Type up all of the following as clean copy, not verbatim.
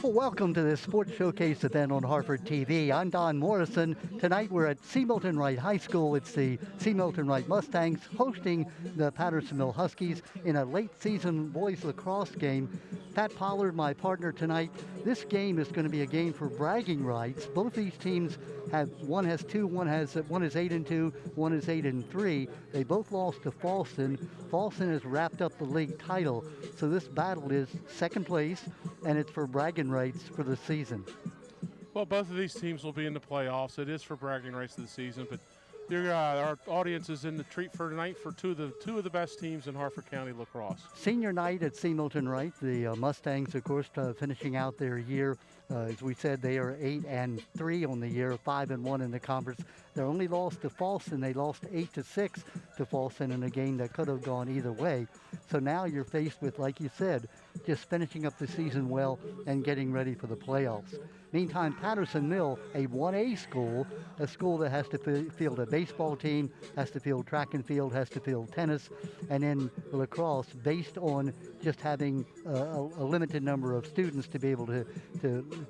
Well, welcome to this Sports Showcase event on Harvard TV. I'm Don Morrison. Tonight we're at C. Milton Wright High School. It's the C. Milton Wright Mustangs hosting the Patterson Huskies in a late season boys lacrosse game. Pat Pollard, my partner tonight. This game is going to be a game for bragging rights. Both these teams have, one is 8-2, one is 8-3. They both lost to Falston. Falston has wrapped up the league title, so this battle is second place, and it's for bragging rights for the season. Well, both of these teams will be in the playoffs. It is for bragging rights of the season, but our audience is in the treat for tonight for two of the best teams in Harford County lacrosse. Senior night at C. Milton Wright. The Mustangs, of course, finishing out their year. As we said, they are 8-3 on the year, 5-1 in the conference. Their only loss to Falston, they lost 8-6 to Falston in a game that could have gone either way. So now you're faced with, like you said, just finishing up the season well and getting ready for the playoffs. Meantime, Patterson Mill, a 1A school, a school that has to field a baseball team, has to field track and field, has to field tennis, and then lacrosse, based on just having a limited number of students to be able to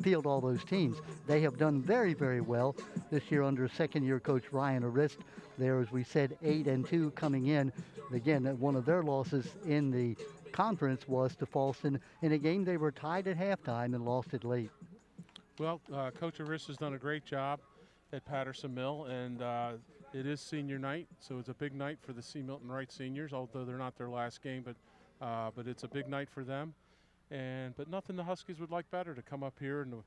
field all those teams. They have done very, very well this year under second-year coach Ryan Arist. There, as we said, 8-2 coming in. Again, one of their losses in the conference was to Falston in a game they were tied at halftime and lost it late. Well, Coach Arist has done a great job at Patterson Mill, and it is senior night, so it's a big night for the C. Milton Wright seniors, although they're not their last game, but it's a big night for them. But nothing the Huskies would like better to come up here and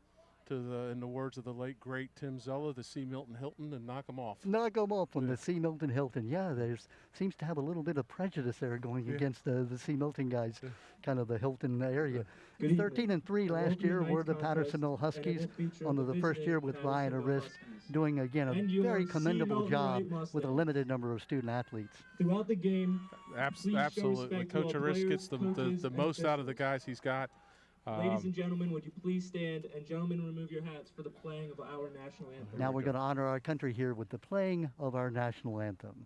in the words of the late great Tim Zella, the C. Milton Hilton, and knock them off. Knock them off on the C. Milton Hilton. Yeah, there's seems to have a little bit of prejudice there going against the C. Milton guys, kind of the Hilton area. 13-3 last year were the Patterson Mill Huskies under the first year with Ryan Arist, doing again a very commendable job with a limited number of student athletes. Throughout the game, absolutely. Coach Arist gets the most out of the guys he's got. Ladies and gentlemen, would you please stand, and gentlemen, remove your hats for the playing of our national anthem. Now we're going to honor our country here with the playing of our national anthem.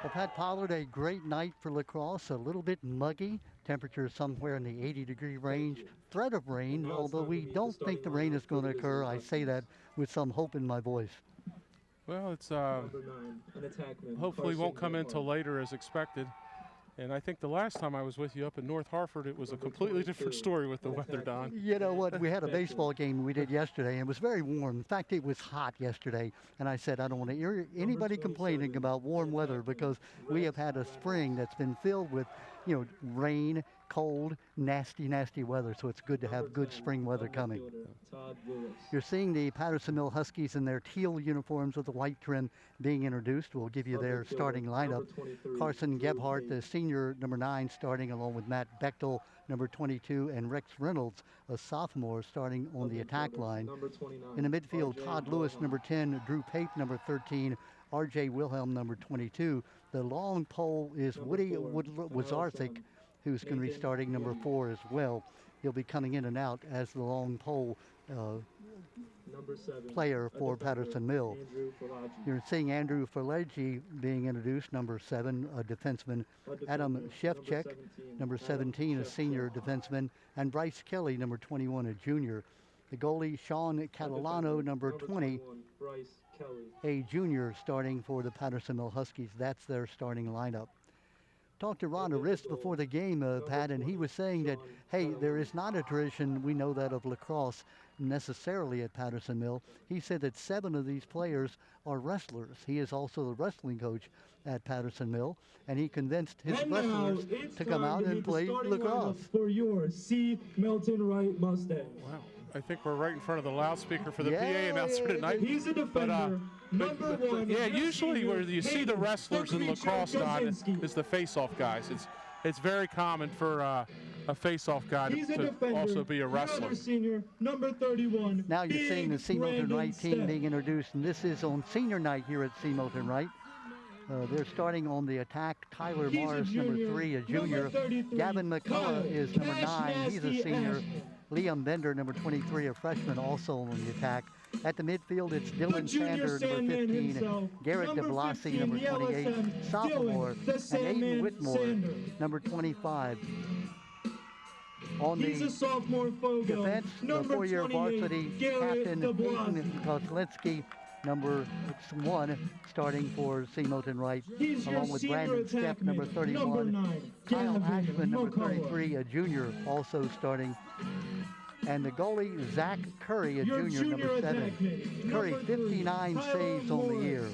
Well, Pat Pollard, a great night for lacrosse, a little bit muggy, temperature somewhere in the 80-degree range, threat of rain, although we don't think the rain is going to occur. I say that with some hope in my voice. Well, it's hopefully won't come in till later as expected. And I think the last time I was with you up in North Hartford, it was a completely different story with the weather, Don. You know what? We had a baseball game we did yesterday, and it was very warm. In fact, it was hot yesterday. And I said, I don't want to hear anybody complaining about warm weather because we have had a spring that's been filled with, rain, cold, nasty, nasty weather. So it's good to have good spring weather coming. You're seeing the Patterson Mill Huskies in their teal uniforms with the white trim being introduced. We'll give you their starting lineup. Carson Gebhardt, the senior, number 9, starting along with Matt Bechtel, number 22, and Rex Reynolds, a sophomore, starting on the attack line. In the midfield, Todd Lewis, number 10, Drew Pape, number 13, R.J. Wilhelm, number 22. The long pole is Woody Wazarthick, who's going to be starting number 4 as well. He'll be coming in and out as the long pole number 7, player a for defender, Patterson Mill. Andrew Falaji. You're seeing Andrew Falaji being introduced, number 7, a defenseman. Adam Shevchek, number 17, a senior defenseman. And Bryce Kelly, number 21, a junior. The goalie, Sean Catalano, number 20, 21, Bryce Kelly. a junior, starting for the Patterson Mill Huskies. That's their starting lineup. Talked to Ron Arist before the game, Pat, and he was saying that, hey, there is not a tradition, we know that, of lacrosse necessarily at Patterson Mill. He said that 7 of these players are wrestlers. He is also the wrestling coach at Patterson Mill, and he convinced his wrestlers to come out and play lacrosse. For your C. Milton Wright Mustang. Wow. I think we're right in front of the loudspeaker for the PA announcer tonight. He's a defender, number 1. Yeah, usually where you see the wrestlers in lacrosse, Don, is the face-off guys. It's very common for a face-off guy to also be a wrestler. Senior, number 31. Now you're seeing the C. Milton Wright team being introduced, and this is on senior night here at C. Milton Wright. They're starting on the attack. Tyler Morris, number 3, a junior. Gavin McCullough is number 9. He's a senior. Liam Bender, number 23, a freshman, also on the attack. At the midfield, it's Dylan Sander, number 15. Garrett DeBlasi, number 28, sophomore. And Aiden Whitmore, number 25. On the defense, the 4-year varsity captain, Peyton Kozlinski, number 1, starting for C. Milton Wright, along with Brandon Stepp, number 31. Kyle Ashman, number 33, a junior, also starting. And the goalie, Zach Curry, a junior, number 7. Curry, 59 saves on the year.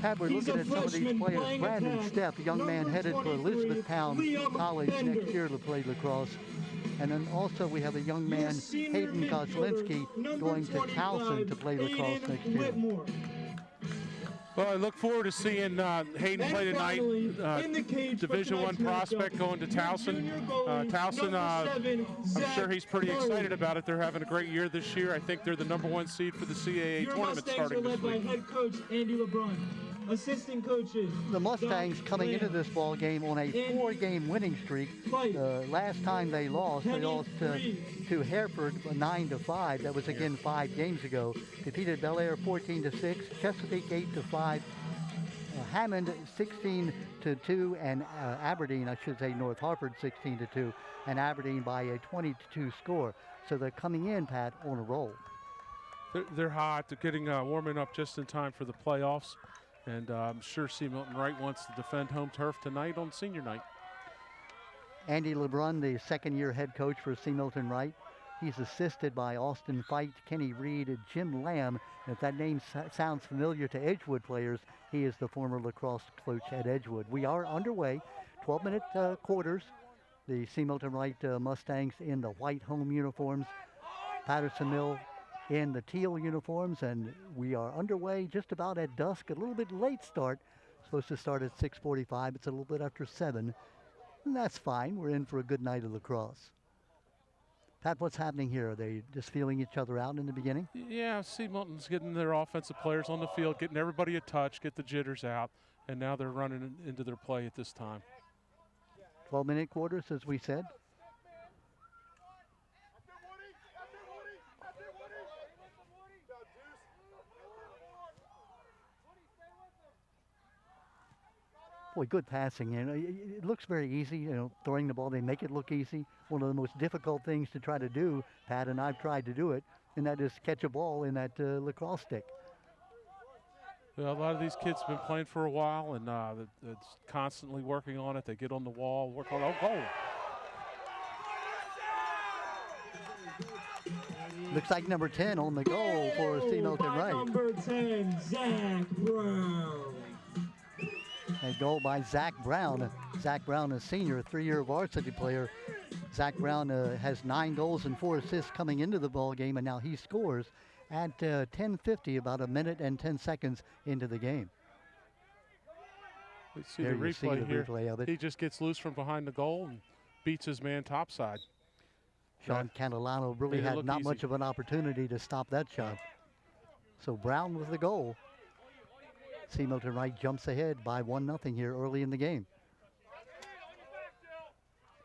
Pat, we're looking at some of these players. Brandon Stepp, a young man headed for Elizabethtown College next year to play lacrosse. And then also we have a young man, Hayden Kozlinski, going to Towson to play lacrosse next year. Well, I look forward to seeing Hayden play tonight. Division I prospect going to Towson. Towson, I'm sure he's pretty excited about it. They're having a great year this year. I think they're the number 1 seed for the CAA tournament starting this week. Head coach Andy LeBrun. Assistant coaches. The Mustangs coming into this ball game on a 4-game winning streak. Last time they lost to Hereford 9-5. That was again 5 games ago. Defeated Bel Air 14-6, Chesapeake 8-5, Hammond 16-2, and Aberdeen, I should say North Hartford 16-2, and Aberdeen by a 20-2 score. So they're coming in, Pat, on a roll. They're hot. They're getting warming up just in time for the playoffs. And I'm sure C. Milton Wright wants to defend home turf tonight on senior night. Andy LeBrun, the 2nd-year head coach for C. Milton Wright. He's assisted by Austin Fight, Kenny Reed, and Jim Lamb. If that name sounds familiar to Edgewood players, he is the former lacrosse coach at Edgewood. We are underway. 12-minute quarters. The C. Milton Wright Mustangs in the white home uniforms. Patterson Mill in the teal uniforms, and we are underway just about at dusk. A little bit late start. Supposed to start at 6:45. It's a little bit after 7, and that's fine. We're in for a good night of lacrosse. Pat, what's happening here? Are they just feeling each other out in the beginning? Yeah, C. Milton's getting their offensive players on the field, getting everybody a touch, get the jitters out, and now they're running into their play at this time. 12-minute quarters, as we said. Boy, good passing. You know, it looks very easy. You know, throwing the ball, they make it look easy. One of the most difficult things to try to do, Pat, and I've tried to do it, and that is catch a ball in that lacrosse stick. Well, a lot of these kids have been playing for a while, and it's constantly working on it. They get on the wall, work on it. Oh, goal! Looks like number 10 on the goal for C. Milton Wright. Number 10, Zach Brown. A goal by Zach Brown. Zach Brown, a senior, 3-year varsity player. Zach Brown has 9 goals and 4 assists coming into the ball game, and now he scores at 10:50, about 1 minute and 10 seconds into the game. Let's see the replay of it. He just gets loose from behind the goal and beats his man topside. Sean Catalano really had not much of an opportunity to stop that shot. So Brown with the goal. C. Milton Wright jumps ahead by 1-0 here early in the game.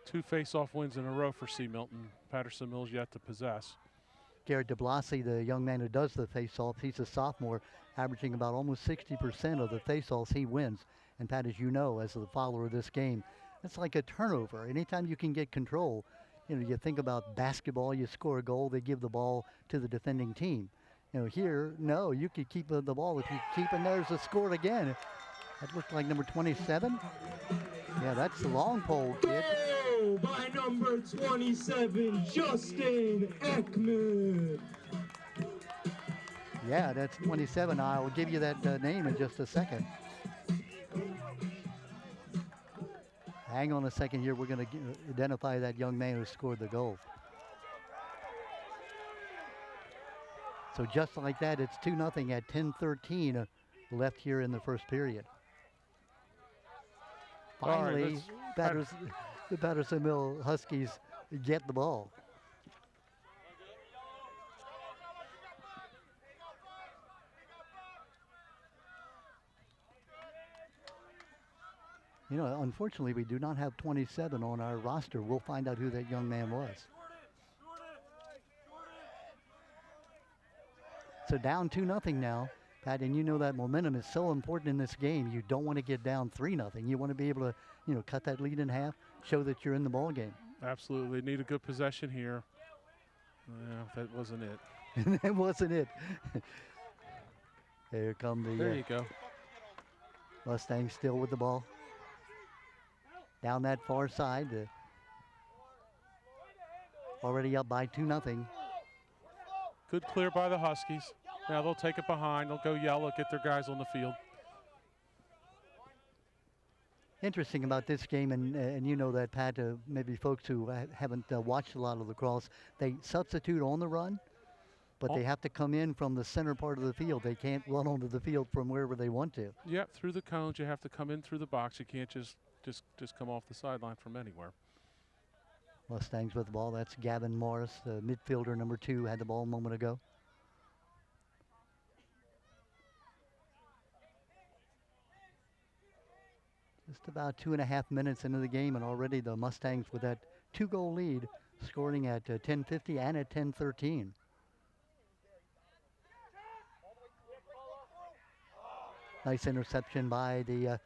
2 face-off wins in a row for C. Milton. Patterson Mill's yet to possess. Garrett DeBlasi, the young man who does the face-off, he's a sophomore, averaging about almost 60% of the face-offs he wins. And Pat, as you know, as the follower of this game, it's like a turnover. Anytime you can get control, you know, you think about basketball, you score a goal, they give the ball to the defending team. You know, here, no, you could keep the ball. If you keep it, there's a score again. That looked like number 27. Yeah, that's the long pole kid. Oh, by number 27, Justin Ekman. Yeah, that's 27. I'll give you that name in just a second. Hang on a second here. We're going to identify that young man who scored the goal. So just like that, it's 2-0 at 10:13 left here in the first period. Finally, the Patterson Mill Huskies get the ball. You know, unfortunately, we do not have 27 on our roster. We'll find out who that young man was. So down 2-0 now, Pat, and you know that momentum is so important in this game. You don't want to get down 3-0. You want to be able to, you know, cut that lead in half, show that you're in the ball game. Absolutely. Need a good possession here. Yeah, that wasn't it. That wasn't it. Here come the There you go. Mustangs still with the ball. Down that far side. Already up by 2-0. Good clear by the Huskies. Now they'll take it behind. They'll go yellow, get their guys on the field. Interesting about this game, and you know that, Pat, maybe folks who haven't watched a lot of lacrosse, they substitute on the run, but they have to come in from the center part of the field. They can't run onto the field from wherever they want to. Yep, through the cones. You have to come in through the box. You can't just come off the sideline from anywhere. Mustangs with the ball. That's Gavin Morris, the midfielder number 2, had the ball a moment ago. Just about 2.5 minutes into the game, and already the Mustangs with that 2-goal lead, scoring at 10:50 and at 10:13. Nice interception by the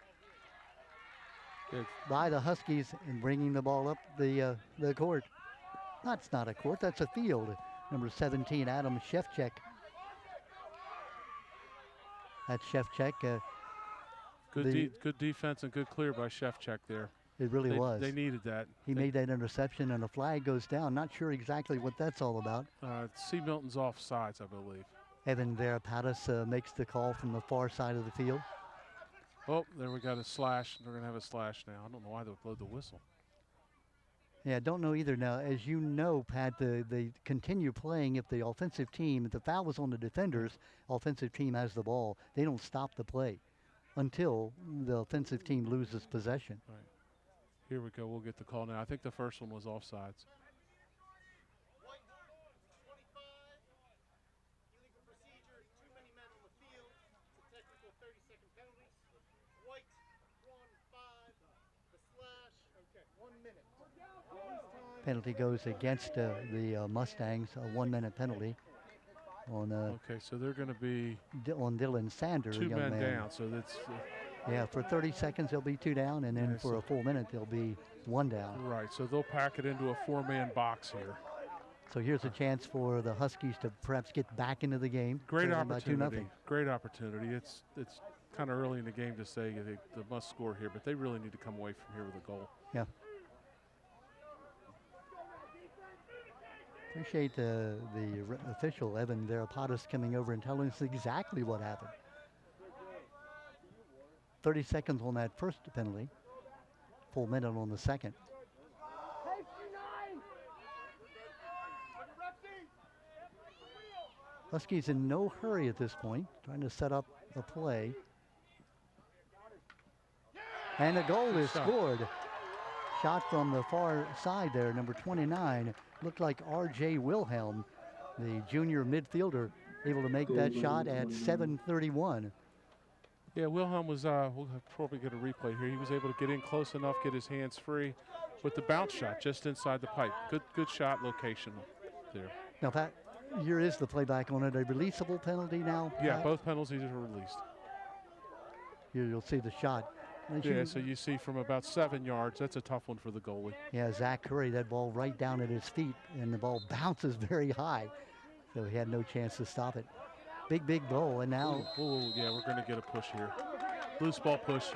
Huskies and bringing the ball up the court. That's not a court, that's a field. Number 17, Adam Shevchek. That's Shevchek. Good defense and good clear by Shevchek there. It really was. They needed that. He made that interception and a flag goes down. Not sure exactly what that's all about. C. Milton's offsides, I believe. Evan Verapatis makes the call from the far side of the field. Oh, there we got a slash. They're going to have a slash now. I don't know why they blew the whistle. Yeah, don't know either. Now, as you know, Pat, they continue playing. If the offensive team, if the foul was on the defenders, offensive team has the ball. They don't stop the play until the offensive team loses possession. Right. Here we go. We'll get the call now. I think the first one was offsides. Penalty goes against the Mustangs, a 1-minute penalty on okay, so they're going to be on Dylan Sander, 2 a young men man. down. So that's yeah, for 30 seconds they'll be 2 down, and then for a full minute they'll be 1 down. right. So they'll pack it into a 4-man box here. So here's a chance for the Huskies to perhaps get back into the game. Great opportunity. Great opportunity. It's kind of early in the game to say they must score here, but they really need to come away from here with a goal. Yeah. Appreciate the official, Evan Verapatis, coming over and telling us exactly what happened. 30 seconds on that first penalty. Full minute on the second. Huskies in no hurry at this point, trying to set up a play. And a goal is scored. Shot from the far side there, number 29. Looked like R.J. Wilhelm, the junior midfielder, able to make that shot at 7:31. Yeah, Wilhelm was, we'll probably get a replay here. He was able to get in close enough, get his hands free, with the bounce shot just inside the pipe. Good shot location there. Now, Pat, here is the playback on it. A releasable penalty now? Yeah, Pat? both penalties are released. Here you'll see the shot. Yeah, so you see from about 7 yards, that's a tough one for the goalie. Yeah, Zach Curry, that ball right down at his feet, and the ball bounces very high, so he had no chance to stop it. Big goal, and now... Oh, yeah, we're going to get a push here. Loose ball push, C.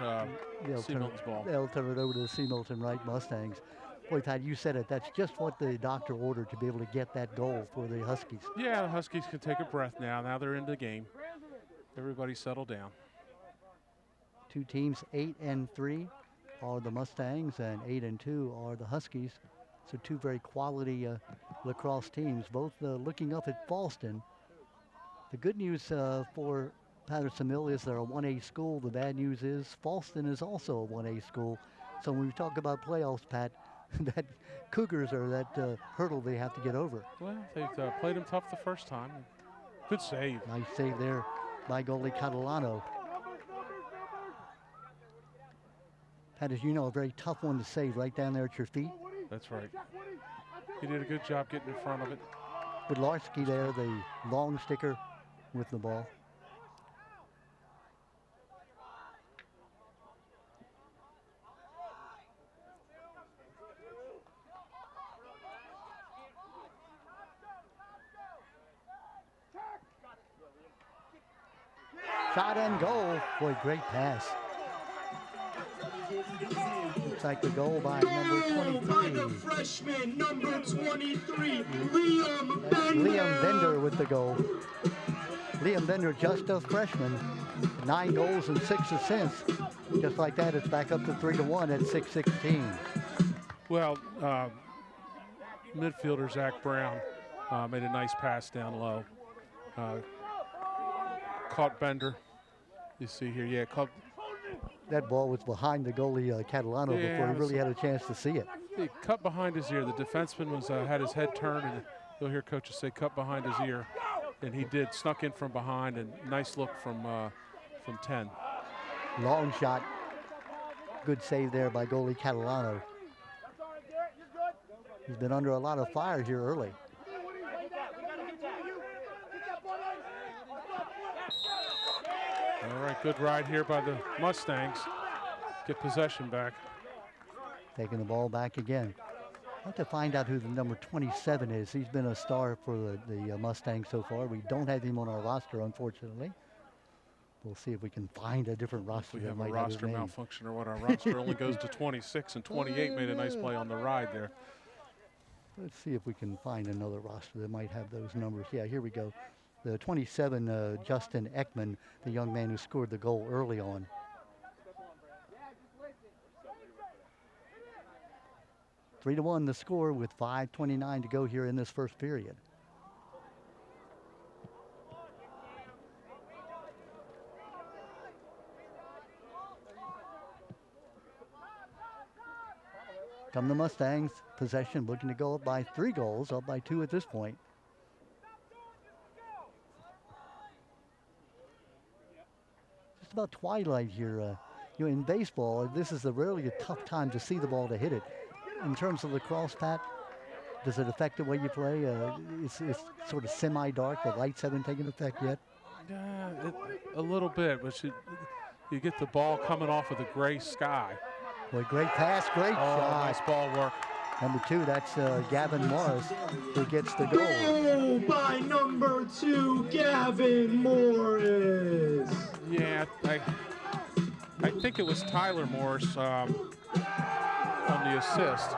Milton's ball. They'll turn it over to the C. Milton Wright Mustangs. Boy, Pat, you said it. That's just what the doctor ordered to be able to get that goal for the Huskies. Yeah, the Huskies can take a breath now. Now they're in the game. Everybody settle down. Two teams, 8-3 are the Mustangs, and 8-2 are the Huskies. So two very quality lacrosse teams, both looking up at Falston. The good news for Patterson Mill is they're a 1A school. The bad news is Falston is also a 1A school. So when we talk about playoffs, Pat, that Cougars are that hurdle they have to get over. Well, they've played them tough the first time. Good save. Nice save there by goalie Catalano. Pat, as you know, a very tough one to save right down there at your feet. That's right. He did a good job getting in front of it. Budlarski there, the long sticker with the ball. Shot and goal. Boy, great pass. Looks like the goal by number 23. By the freshman, number 23, Liam Bender. Liam Bender with the goal. Liam Bender, just a freshman. 9 goals and 6 assists. Just like that, it's back up to 3-1 at 6:16. Well, midfielder Zach Brown made a nice pass down low. Caught Bender. You see here, yeah, caught. That ball was behind the goalie Catalano before he really had a chance to see it. He cut behind his ear. The defenseman was had his head turned, and you'll hear coaches say cut behind his ear, and he did. Snuck in from behind, and nice look from 10. Long shot. Good save there by goalie Catalano. He's been under a lot of fire here early. All right, good ride here by the Mustangs. Get possession back. Taking the ball back again. I'd like to find out who the number 27 is. He's been a star for the Mustangs so far. We don't have him on our roster, unfortunately. We'll see if we can find a different roster. We have a roster malfunction or what. Our roster only goes to 26, and 28 made a nice play on the ride there. Let's see if we can find another roster that might have those numbers. Yeah, here we go. The 27, Justin Ekman, the young man who scored the goal early on. Three to 1 the score with 5:29 to go here in this first period. Come the Mustangs, possession looking to go up by 3 goals, up by 2 at this point. Just about twilight here. You know, in baseball, this is really a tough time to see the ball to hit it. In terms of lacrosse, Pat, does it affect the way you play? It's sort of semi-dark. The lights haven't taken effect yet. Yeah, a little bit, but you get the ball coming off of the gray sky. Boy, great pass, great shot. Nice ball work. Number 2, that's Gavin Morris, who gets the goal. Goal by number 2, Gavin Morris. Yeah, I think it was Tyler Morris on the assist.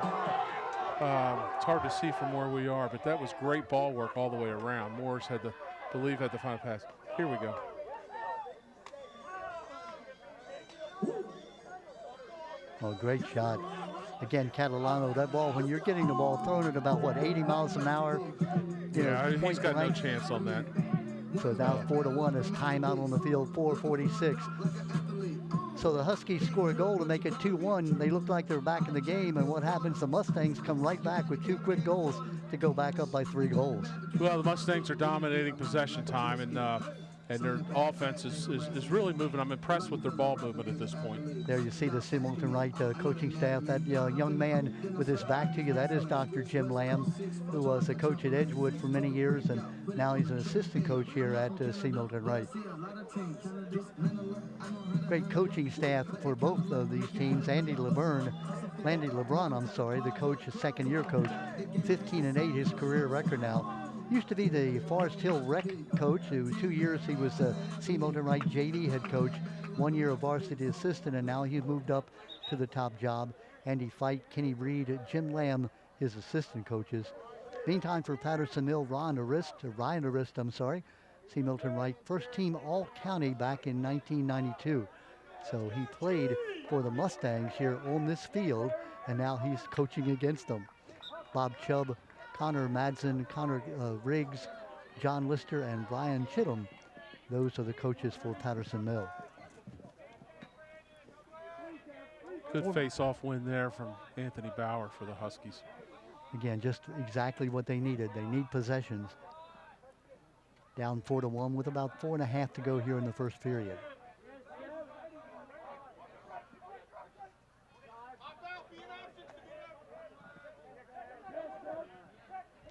It's hard to see from where we are, but that was great ball work all the way around. Morris had the final pass. Here we go. Oh, great shot. Again, Catalano, that ball, when you're getting the ball thrown at about, what, 80 miles an hour? Yeah, he's got no chance on that. So now 4-1 is timeout on the field, 4:46. So the Huskies score a goal to make it 2-1. They look like they're back in the game, and what happens? The Mustangs come right back with 2 quick goals to go back up by 3 goals. Well, the Mustangs are dominating possession time, and and their offense is really moving. I'm impressed with their ball movement at this point. There you see the Milton Wright coaching staff. That young man with his back to you, that is Dr. Jim Lamb, who was a coach at Edgewood for many years, and now he's an assistant coach here at Milton Wright. Great coaching staff for both of these teams. Landy LeBron, I'm sorry, the coach, a second-year coach, 15-8, his career record now. Used to be the Forest Hill Rec coach. 2 years he was the Milton Wright JV head coach, 1 year a varsity assistant, and now he's moved up to the top job. Andy Fight, Kenny Reed, Jim Lamb, his assistant coaches. Meantime, for Patterson Mill, Ryan Arist, Milton Wright, first team All-County back in 1992. So he played for the Mustangs here on this field, and now he's coaching against them. Bob Chubb, Connor Madsen, Connor Riggs, John Lister, and Brian Chittum. Those are the coaches for Patterson Mill. Good face-off win there from Anthony Bauer for the Huskies. Again, just exactly what they needed. They need possessions. Down 4-1 with about 4.5 to go here in the first period.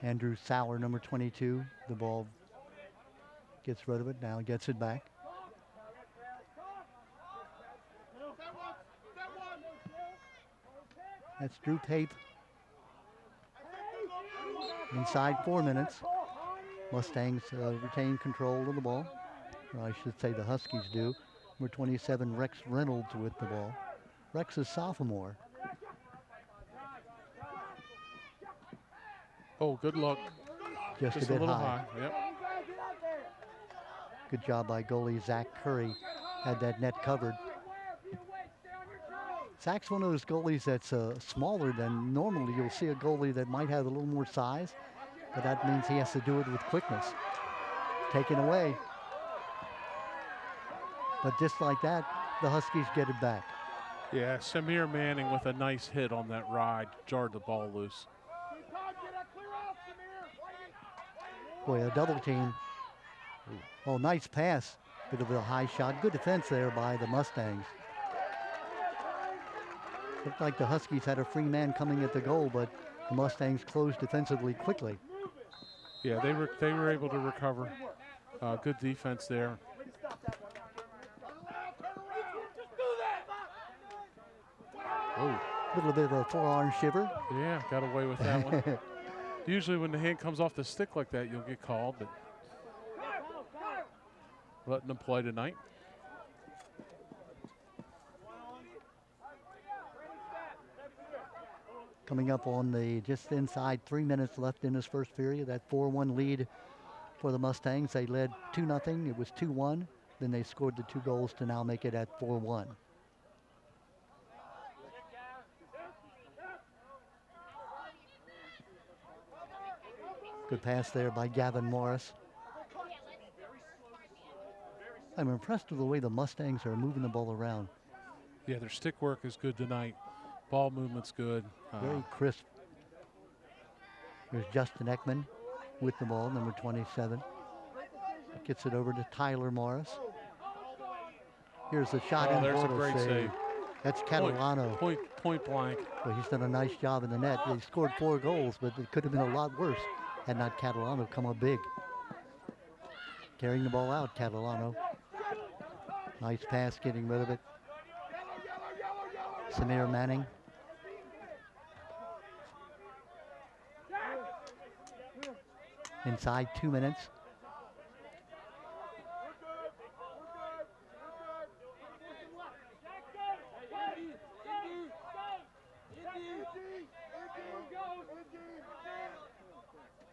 Andrew Sauer, number 22. The ball gets rid of it, now gets it back. That's Drew Pape. Inside 4 minutes. Mustangs retain control of the ball. Or I should say the Huskies do. Number 27, Rex Reynolds with the ball. Rex is sophomore. Oh, good luck. Just a bit little high. Yep. Good job by goalie Zach Curry. Had that net covered. Zach's one of those goalies that's smaller than normally you'll see a goalie that might have a little more size, but that means he has to do it with quickness. Taken away. But just like that, the Huskies get it back. Yeah, Samir Manning with a nice hit on that ride, jarred the ball loose. Boy, a double team. Oh, nice pass. Bit of a high shot. Good defense there by the Mustangs. Looked like the Huskies had a free man coming at the goal, but the Mustangs closed defensively quickly. Yeah, they were able to recover. Good defense there. Oh, little bit of a forearm shiver. Yeah, got away with that one. Usually when the hand comes off the stick like that, you'll get called, but letting them play tonight. Coming up on the just inside 3 minutes left in this first period, that 4-1 lead for the Mustangs. They led 2-0, it was 2-1. Then they scored the 2 goals to now make it at 4-1. Good pass there by Gavin Morris. I'm impressed with the way the Mustangs are moving the ball around. Yeah, their stick work is good tonight. Ball movement's good. Very crisp. There's Justin Ekman with the ball, number 27. Gets it over to Tyler Morris. Here's the shot in. There's a great save. That's Catalano. Point blank. Well, he's done a nice job in the net. He scored 4 goals, but it could have been a lot worse had not Catalano come up big. Carrying the ball out, Catalano. Nice pass, getting rid of it. Samir Manning. Inside 2 minutes.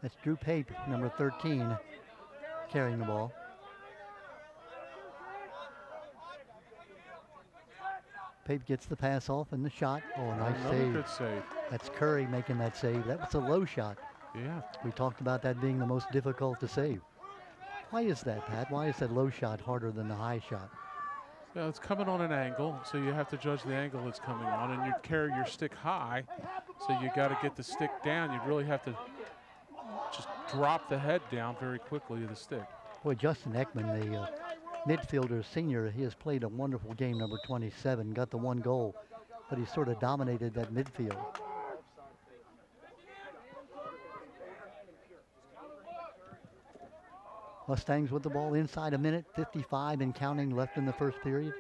That's Drew Pape, number 13, carrying the ball. Pape gets the pass off and the shot. Oh, nice save. Good save. That's Curry making that save. That was a low shot. Yeah. We talked about that being the most difficult to save. Why is that, Pat? Why is that low shot harder than the high shot? Well, it's coming on an angle, so you have to judge the angle it's coming on, and you carry your stick high, so you got to get the stick down. You really have to just drop the head down very quickly of the stick. Boy, Justin Ekman, the midfielder senior, he has played a wonderful game, number 27, got the one goal, but he sort of dominated that midfield. Mustangs with the ball inside a minute, 55 and counting left in the first period.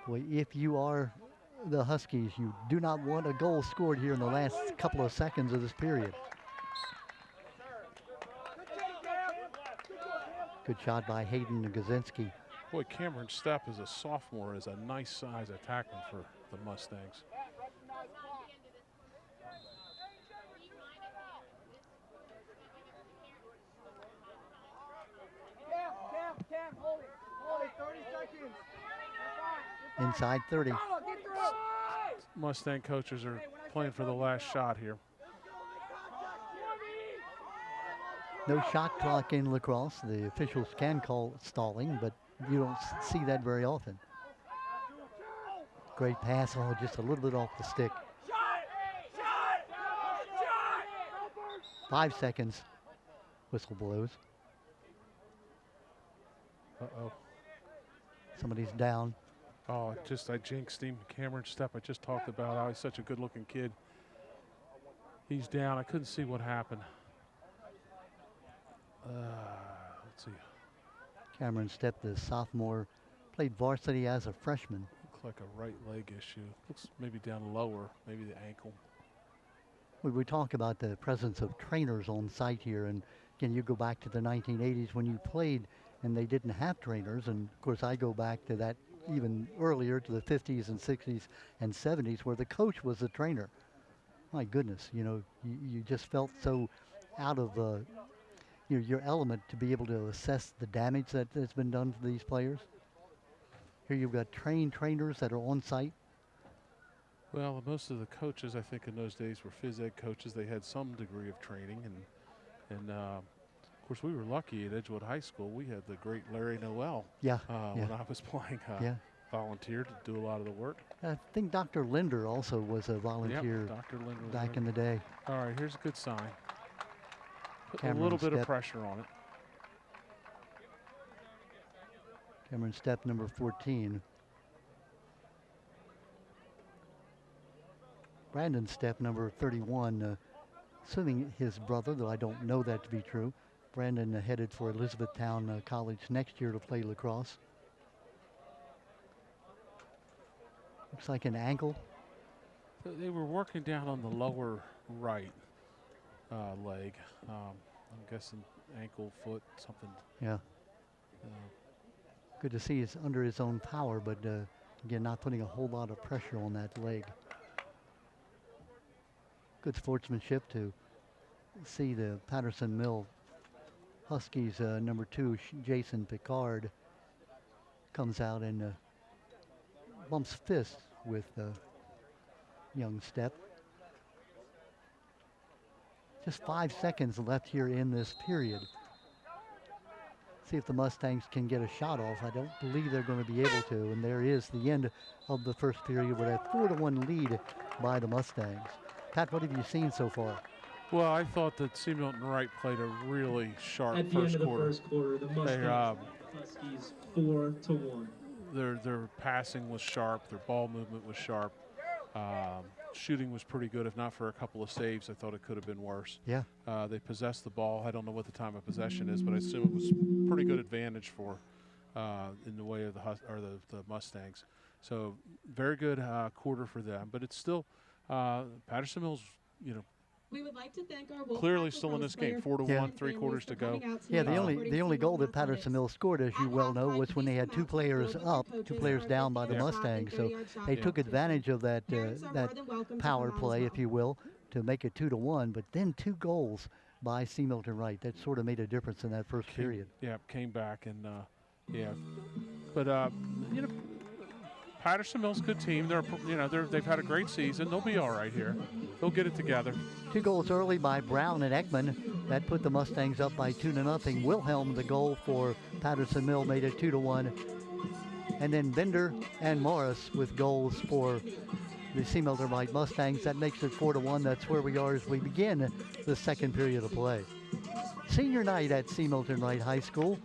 Boy, if you are the Huskies, you do not want a goal scored here in the last couple of seconds of this period. Good shot by Hayden Gazinski. Boy, Cameron Stepp as a sophomore is a nice size attackman for the Mustangs. Inside 30. Mustang coaches are playing for the last shot here. No shot clock in lacrosse. The officials can call stalling, but you don't see that very often. Great pass, oh, just a little bit off the stick. 5 seconds. Whistle blows. Uh-oh. Somebody's down. Oh, I jinxed him. Cameron Stepp, I just talked about how he's such a good-looking kid. He's down. I couldn't see what happened. Let's see. Cameron Stepp, the sophomore, played varsity as a freshman. Looks like a right leg issue. Looks maybe down lower, maybe the ankle. We talk about the presence of trainers on site here, and again, you go back to the 1980s when you played and they didn't have trainers, and of course I go back to that even earlier, to the 50s and 60s and 70s, where the coach was the trainer. My goodness, you know, you just felt so out of your element to be able to assess the damage that's been done to these players. Here you've got trained trainers that are on site. Well, most of the coaches, I think, in those days were phys ed coaches. They had some degree of training, and of course, we were lucky at Edgewood High School. We had the great Larry Noel. Yeah. When I was playing, volunteered to do a lot of the work. I think Dr. Linder also was a volunteer. Yep, Dr. Linder was back there in the day. All right, here's a good sign. Put Cameron a little bit Stepp. of pressure on it. Cameron Stepp, number 14. Brandon Stepp, number 31. Assuming his brother, though I don't know that to be true. Brandon headed for Elizabethtown College next year to play lacrosse. Looks like an ankle. They were working down on the lower right leg. I'm guessing ankle, foot, something. Yeah. Good to see he's under his own power, but again, not putting a whole lot of pressure on that leg. Good sportsmanship to see the Patterson Mill Huskies number 2, Jason Picard, comes out and bumps fists with young Stepp. Just 5 seconds left here in this period. See if the Mustangs can get a shot off. I don't believe they're going to be able to, and there is the end of the first period with a 4-1 lead by the Mustangs. Pat, what have you seen so far? Well, I thought that C. Milton Wright played a really sharp At the first end of quarter. the first quarter, the Mustangs Huskies 4-1. Their passing was sharp. Their ball movement was sharp. Shooting was pretty good, if not for a couple of saves. I thought it could have been worse. Yeah. They possessed the ball. I don't know what the time of possession is, but I assume it was pretty good advantage for in the way of the Mustangs. So very good quarter for them. But it's still Patterson Mill's, we would like to thank our clearly still in this game. 4-1, 3 quarters to go. Yeah, the only goal that Patterson Mill scored, as you well know, was when they had 2 players up, 2 players down by the Mustangs. So they took advantage of that power play, if you will, to make it 2-1. But then 2 goals by C. Milton Wright. That sort of made a difference in that first period. Yeah, came back and but Patterson Mill's a good team. They've had a great season. They'll be all right here. They'll get it together. 2 goals early by Brown and Ekman. That put the Mustangs up by 2-0. Wilhelm, the goal for Patterson Mill, made it 2-1. And then Bender and Morris with goals for the C. Milton Wright Mustangs. That makes it 4-1. That's where we are as we begin the second period of play. Senior night at C. Milton Wright High School.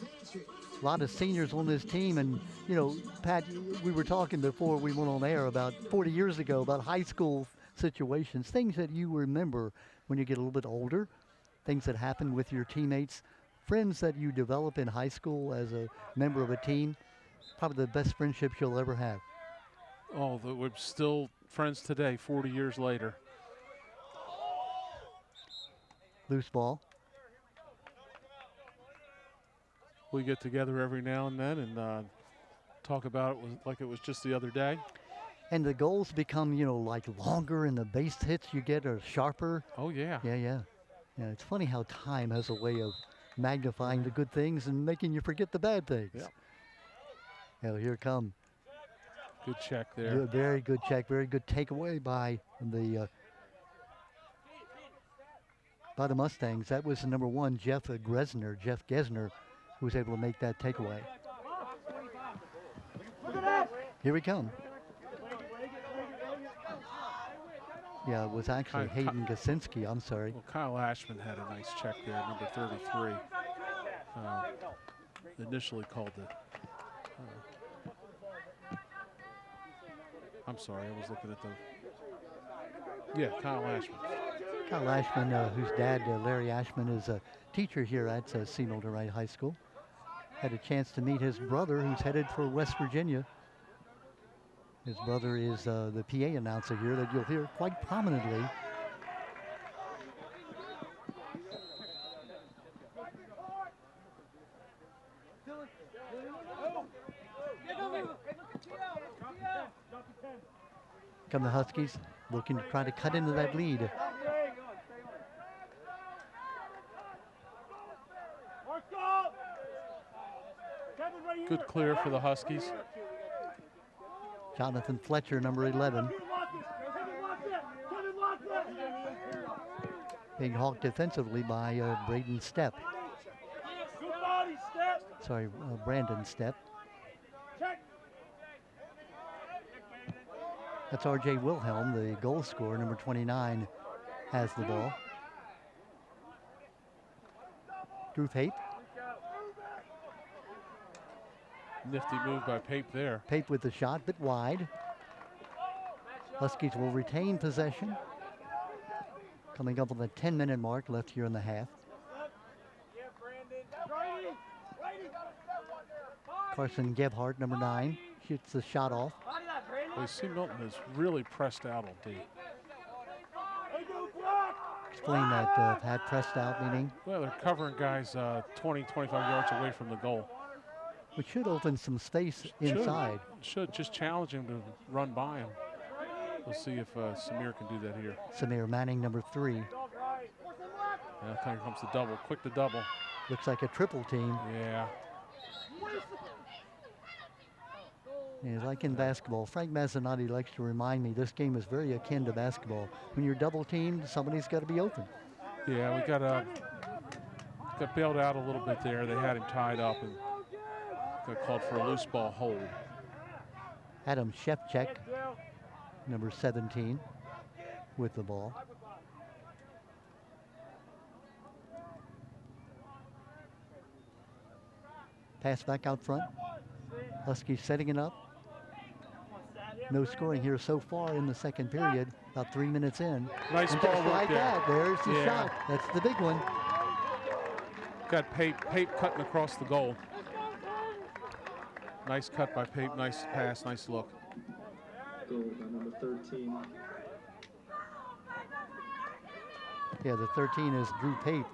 A lot of seniors on this team, and you know, Pat, we were talking before we went on air about 40 years ago about high school situations, things that you remember when you get a little bit older, things that happen with your teammates, friends that you develop in high school as a member of a team, probably the best friendships you'll ever have. Oh, we're still friends today, 40 years later. Loose ball. We get together every now and then and talk about it like it was just the other day. And the goals become, you know, like longer, and the base hits you get are sharper. Oh, yeah. Yeah. It's funny how time has a way of magnifying the good things and making you forget the bad things. Yep. Now, here come. Good check there. Very good check. Very good takeaway by the Mustangs. That was the number 1, Jeff Gesner, who was able to make that takeaway. Here we come. Yeah, it was actually Hayden Gasinski. I'm sorry. Well, Kyle Ashman had a nice check there, number 33. Initially called the. I'm sorry, I was looking at the. Yeah, Kyle Ashman. Kyle Ashman, whose dad, Larry Ashman, is a teacher here at C. Milton Wright High School. Had a chance to meet his brother, who's headed for West Virginia. His brother is the PA announcer here that you'll hear quite prominently. Come the Huskies, looking to try to cut into that lead. Good clear for the Huskies. Jonathan Fletcher, number 11. Being hawked defensively by Brandon Stepp. That's R.J. Wilhelm, the goal scorer, number 29, has the ball. Drew Pape. Nifty move by Pape there. Pape with the shot, bit wide. Huskies will retain possession. Coming up on the 10-minute mark left here in the half. Carson Gebhardt, number 9, shoots the shot off. Well, C. Milton has really pressed out on D. Explain that, Pat, pressed out meaning? Well, they're covering guys 20, 25 yards away from the goal. Which should open some space inside. Should just challenge him to run by him. We'll see if Samir can do that here. Samir Manning, number 3. Yeah, here comes the double, quick to double. Looks like a triple team. Yeah. Yeah, like in basketball, Frank Mazzanotti likes to remind me this game is very akin to basketball. When you're double teamed, somebody's got to be open. Yeah, we got bailed out a little bit there. They had him tied up and got called for a loose ball hold. Adam Shevchek, number 17, with the ball. Pass back out front. Huskies setting it up. No scoring here so far in the second period. About 3 minutes in. Nice and ball just work like there. that, there's the Yeah. shot. That's the big one. Got Pape cutting across the goal. Nice cut by Pape, nice pass, nice look. Goal by number 13. Yeah, the 13 is Drew Pape,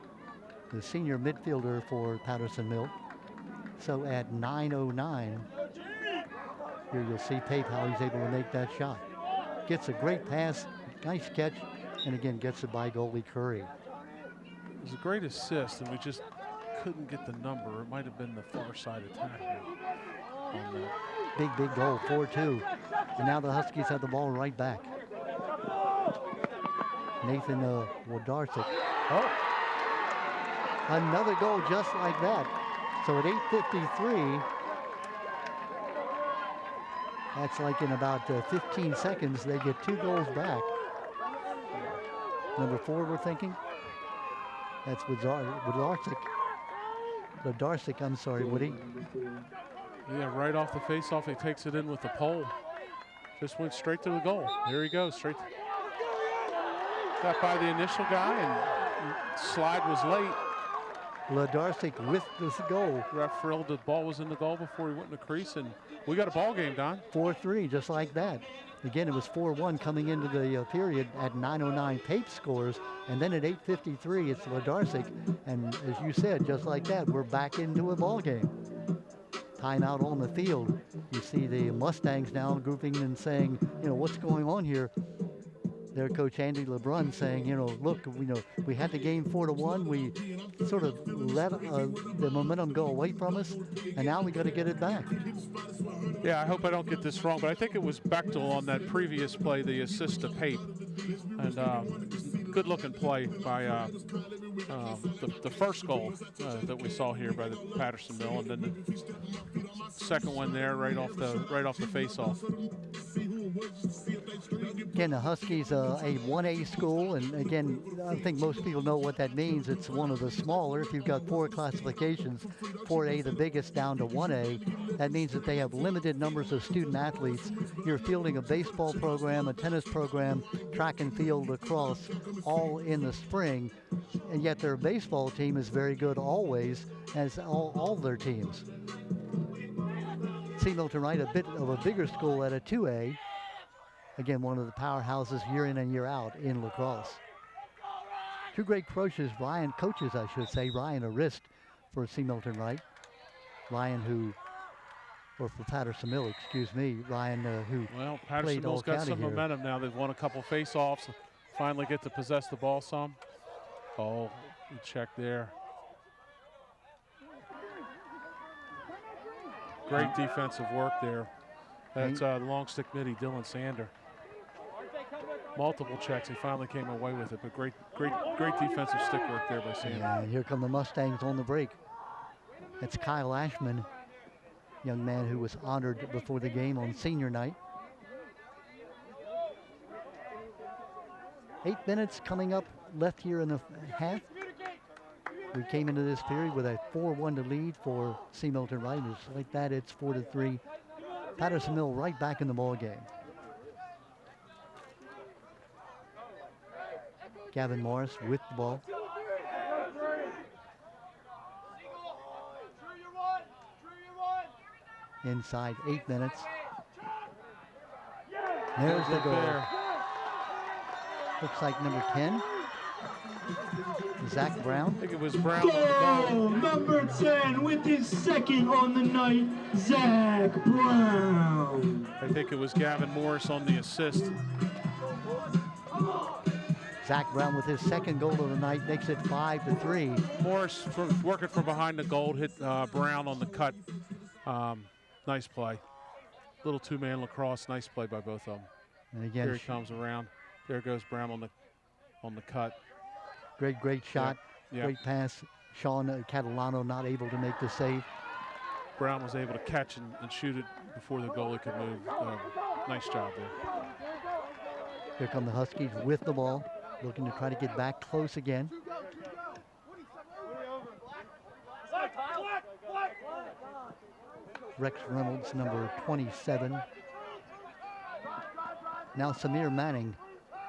the senior midfielder for Patterson Mill. So at 9:09, here you'll see Pape how he's able to make that shot. Gets a great pass, nice catch, and again gets it by goalie Curry. It was a great assist, and we just couldn't get the number. It might have been the far side attack here. Big goal, 4-2. And now the Huskies have the ball right back. Nathan Wodarczyk. Oh, another goal just like that. So at 8:53, That's like in about 15 seconds, they get 2 goals back. Number 4, we're thinking. That's Wodarczyk. I'm sorry, Woody. Yeah, right off the face-off, he takes it in with the pole. Just went straight to the goal. There he goes, straight. Got by the initial guy, and slide was late. Wodarczyk with this goal. Ref thrilled the ball was in the goal before he went in the crease, and we got a ball game, Don. 4-3, just like that. Again, it was 4-1 coming into the period at 9:09. Pape scores, and then at 8:53, it's Wodarczyk. And as you said, just like that, we're back into a ball game. Timeout on the field. You see the Mustangs now grouping and saying, what's going on here? Their coach Andy LeBrun saying, look, we had the game 4-1. We sort of let the momentum go away from us, and now we got to get it back. Yeah, I hope I don't get this wrong, but I think it was Bechtel on that previous play, the assist to Pape. And good-looking play by the first goal that we saw here by the Patterson Mill, and then the second one there right off the face-off. Again, the Huskies, a 1A school, and again, I think most people know what that means. It's one of the smaller. If you've got 4 classifications, 4A the biggest down to 1A, that means that they have limited numbers of student athletes. You're fielding a baseball program, a tennis program, track and field, lacrosse, all in the spring, and yet their baseball team is very good always, as all their teams. See Milton Wright, a bit of a bigger school at a 2A. Again, one of the powerhouses year in and year out in lacrosse. 2 great coaches, Ryan a wrist for C. Milton Wright. For Patterson Mill, Ryan who Well, Patterson played Mill's got some here. momentum now. They've won a couple face-offs, finally get to possess the ball some. Oh, good check there. Great defensive work there. That's the long stick midi, Dylan Sander. Multiple checks, he finally came away with it, but great defensive stick work there by Sander. And here come the Mustangs on the break. It's Kyle Ashman, young man who was honored before the game on senior night. 8 minutes coming up left here in the half. We came into this period with a 4-1 lead for C. Milton Wright. Just like that, it's 4-3. Patterson Mill right back in the ball game. Gavin Morris with the ball. Inside 8 minutes. There's the goal. Looks like number 10. Zach Brown. I think it was Brown. Goal number 10 with his second on the night, Zach Brown. I think it was Gavin Morris on the assist. Zach Brown with his second goal of the night makes it 5-3. Morris working from behind the goal, hit Brown on the cut. Nice play. Little 2-man lacrosse, nice play by both of them. And again, here he comes around. There goes Brown on the cut. Great shot, yeah. Great pass. Sean Catalano not able to make the save. Brown was able to catch and shoot it before the goalie could move. Nice job there. Here come the Huskies with the ball, looking to try to get back close again. Rex Reynolds, number 27. Now Samir Manning,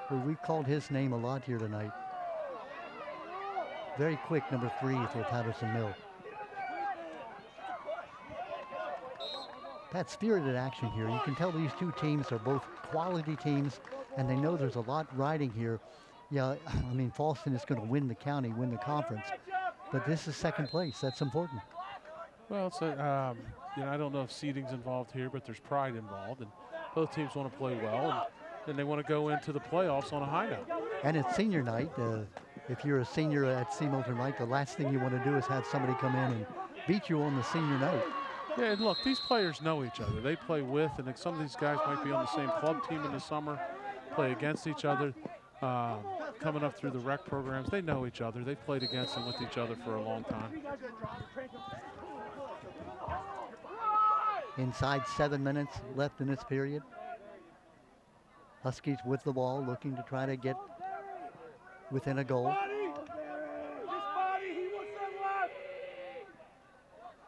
who we've called his name a lot here tonight. Very quick, number 3 for Patterson Mill. Pat, spirited action here. You can tell these two teams are both quality teams, and they know there's a lot riding here. Yeah, I mean, Falston is going to win the county, win the conference, but this is second place. That's important. Well, it's I don't know if seeding's involved here, but there's pride involved, and both teams want to play well, and they want to go into the playoffs on a high note. And it's senior night. If you're a senior at C. Milton Wright, the last thing you want to do is have somebody come in and beat you on the senior night. Yeah, and look, these players know each other. They play with, and some of these guys might be on the same club team in the summer, play against each other, coming up through the rec programs. They know each other. They've played against and with each other for a long time. Inside 7 minutes left in this period. Huskies with the ball, looking to try to get within a goal.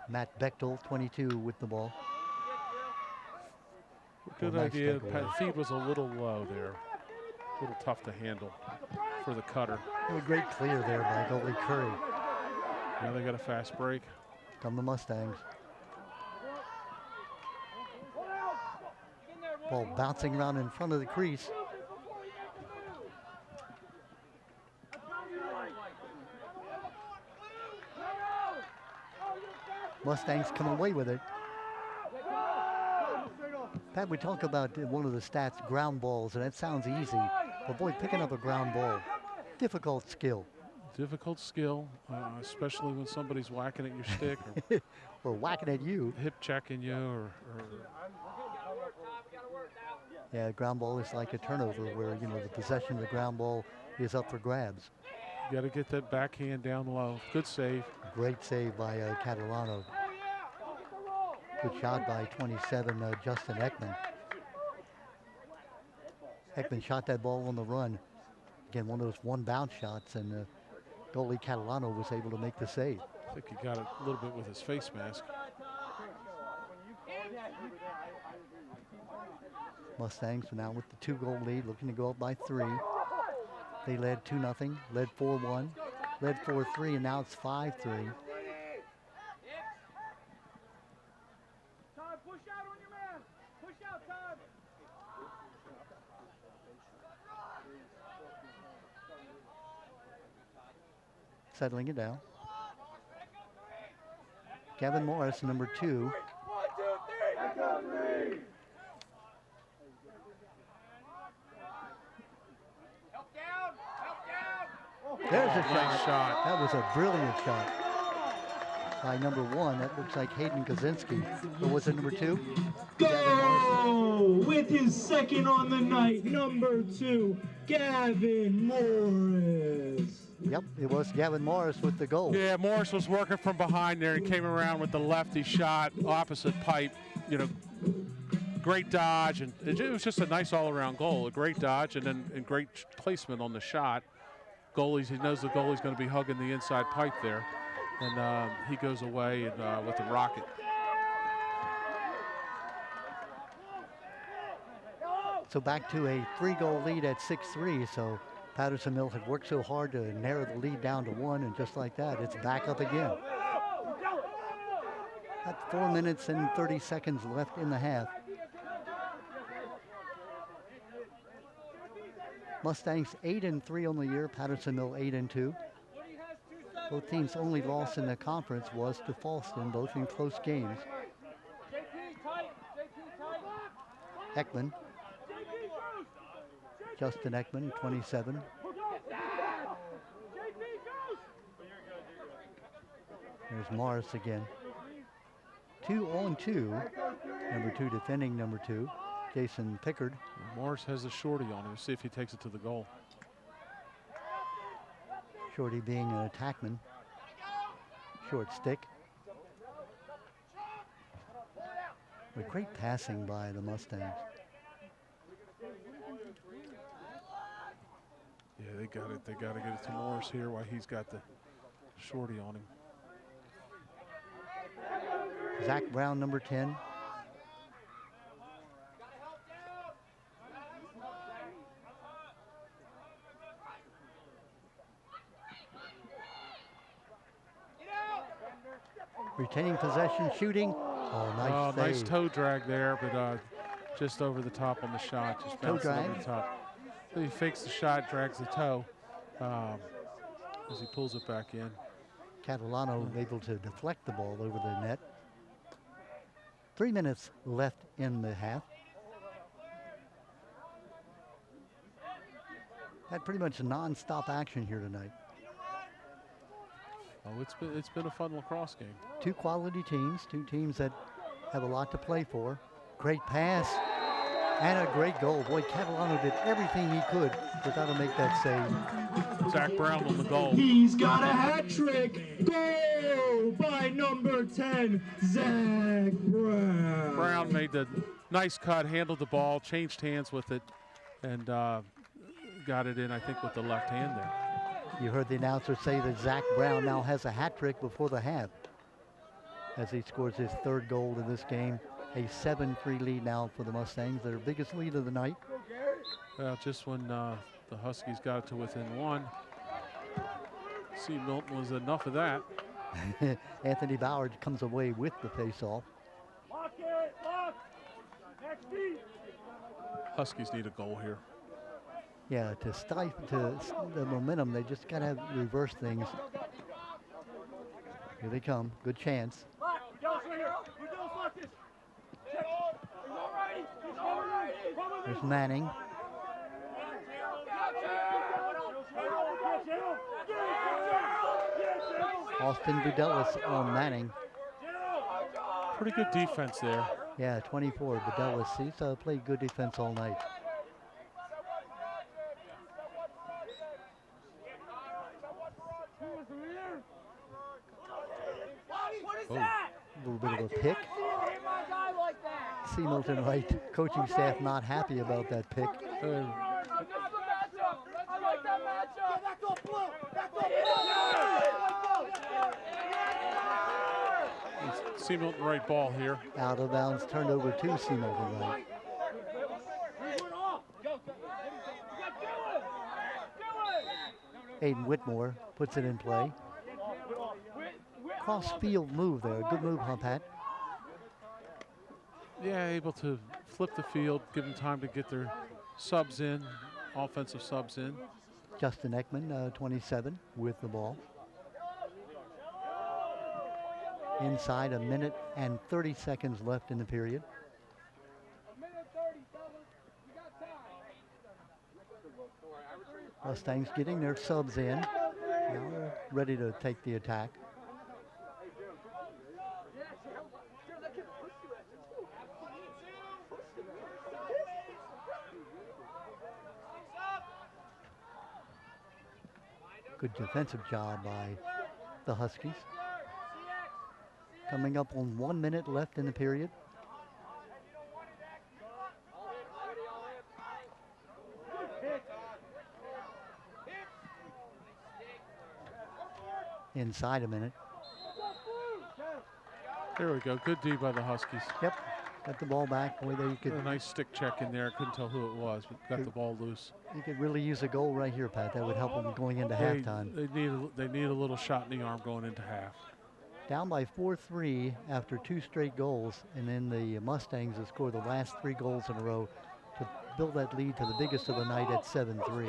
Matt Bechtel, 22, with the ball. Good idea. Feed was a little low there. A little tough to handle for the cutter. A great clear there by goalie Curry. Now they got a fast break. Come the Mustangs. Ball bouncing around in front of the crease. Mustangs come away with it. Pat, we talk about one of the stats, ground balls, and that sounds easy. But boy, picking up a ground ball, difficult skill. Difficult skill, especially when somebody's whacking at your stick or whacking at you. Hip checking you or yeah, ground ball is like a turnover where, you know, the possession of the ground ball is up for grabs. You got to get that backhand down low. Good save. Great save by Catalano. Good shot by 27, Justin Ekman. Ekman shot that ball on the run. Again, one of those one bounce shots, and goalie Catalano was able to make the save. I think he got it a little bit with his face mask. Mustangs now with the 2-goal lead, looking to go up by 3. They led 2-0, led 4-1, led 4-3, and now it's 5-3. Settling it down. Gavin Morris, number 2. There's a shot. That was a brilliant shot by number 1. That looks like Hayden Kaczynski. Or was it number 2? Go with his second on the night, number 2, Gavin Morris. Yep, it was Gavin Morris with the goal. Yeah, Morris was working from behind there and came around with the lefty shot, opposite pipe. You know, great dodge, and it was just a nice all-around goal. A great dodge and great placement on the shot. Goalies, he knows the goalie's going to be hugging the inside pipe there, and he goes away and, with the rocket. So back to a 3-goal lead at 6-3. So Patterson Mill had worked so hard to narrow the lead down to 1, and just like that, it's back up again. At 4 minutes and 30 seconds left in the half. Mustangs 8-3 on the year. Patterson Mill 8-2. Both teams' only loss in the conference was to Falston, both in close games. Ekman. Justin Ekman, 27. There's Morris again. 2-on-2. Number 2 defending number 2. Jason Pickard. Morris has a shorty on him. We'll see if he takes it to the goal. Shorty being an attackman. Short stick. With great passing by the Mustangs. Yeah, they got it. They got to get it to Morris here while he's got the shorty on him. Zach Brown, number 10. Retaining possession, shooting. Oh, nice nice toe drag there, but just over the top on the shot. Just bounced over the top. So he fakes the shot, drags the toe as he pulls it back in. Catalano able to deflect the ball over the net. 3 minutes left in the half. Had pretty much non-stop action here tonight. Oh, it's been a fun lacrosse game. 2 quality teams, 2 teams that have a lot to play for. Great pass. And a great goal. Boy, Catalano did everything he could to try to make that save. Zach Brown on the goal. He's got a hat trick. Goal by number 10, Zach Brown. Brown made the nice cut, handled the ball, changed hands with it, and got it in, I think, with the left hand there. You heard the announcer say that Zach Brown now has a hat trick before the half as he scores his 3rd goal in this game. A 7-3 lead now for the Mustangs, their biggest lead of the night. Well, just when the Huskies got it to within 1. See, Milton was enough of that. Anthony Bauer comes away with the face-off. Huskies need a goal here. Yeah, to stifle the momentum, they just got to reverse things. Here they come. Good chance. There's Manning. Austin Budelis on Manning. Pretty good defense there. Yeah, 24. Budelis, he's played good defense all night. Oh. A little bit of a pick. See Milton Wright coaching staff not happy about that pick. See Milton Wright ball here. Out of bounds, turned over to see Milton Wright. Aiden Whitmore puts it in play. Cross field move there. Good move, huh, Pat? Yeah, able to flip the field, give them time to get their subs in, offensive subs in. Justin Ekman, 27, with the ball. Inside, a minute and 30 seconds left in the period. Mustangs getting their subs in. Now they're ready to take the attack. Good defensive job by the Huskies. Coming up on 1 minute left in the period. Inside a minute. There we go. Good D by the Huskies. Yep. Got the ball back. Boy, there you could. A nice stick check in there. Couldn't tell who it was, but got the ball loose. You could really use a goal right here, Pat. That would help them going into halftime. They need a little shot in the arm going into half. Down by 4-3 after 2 straight goals, and then the Mustangs have scored the last 3 goals in a row to build that lead to the biggest of the night at 7-3.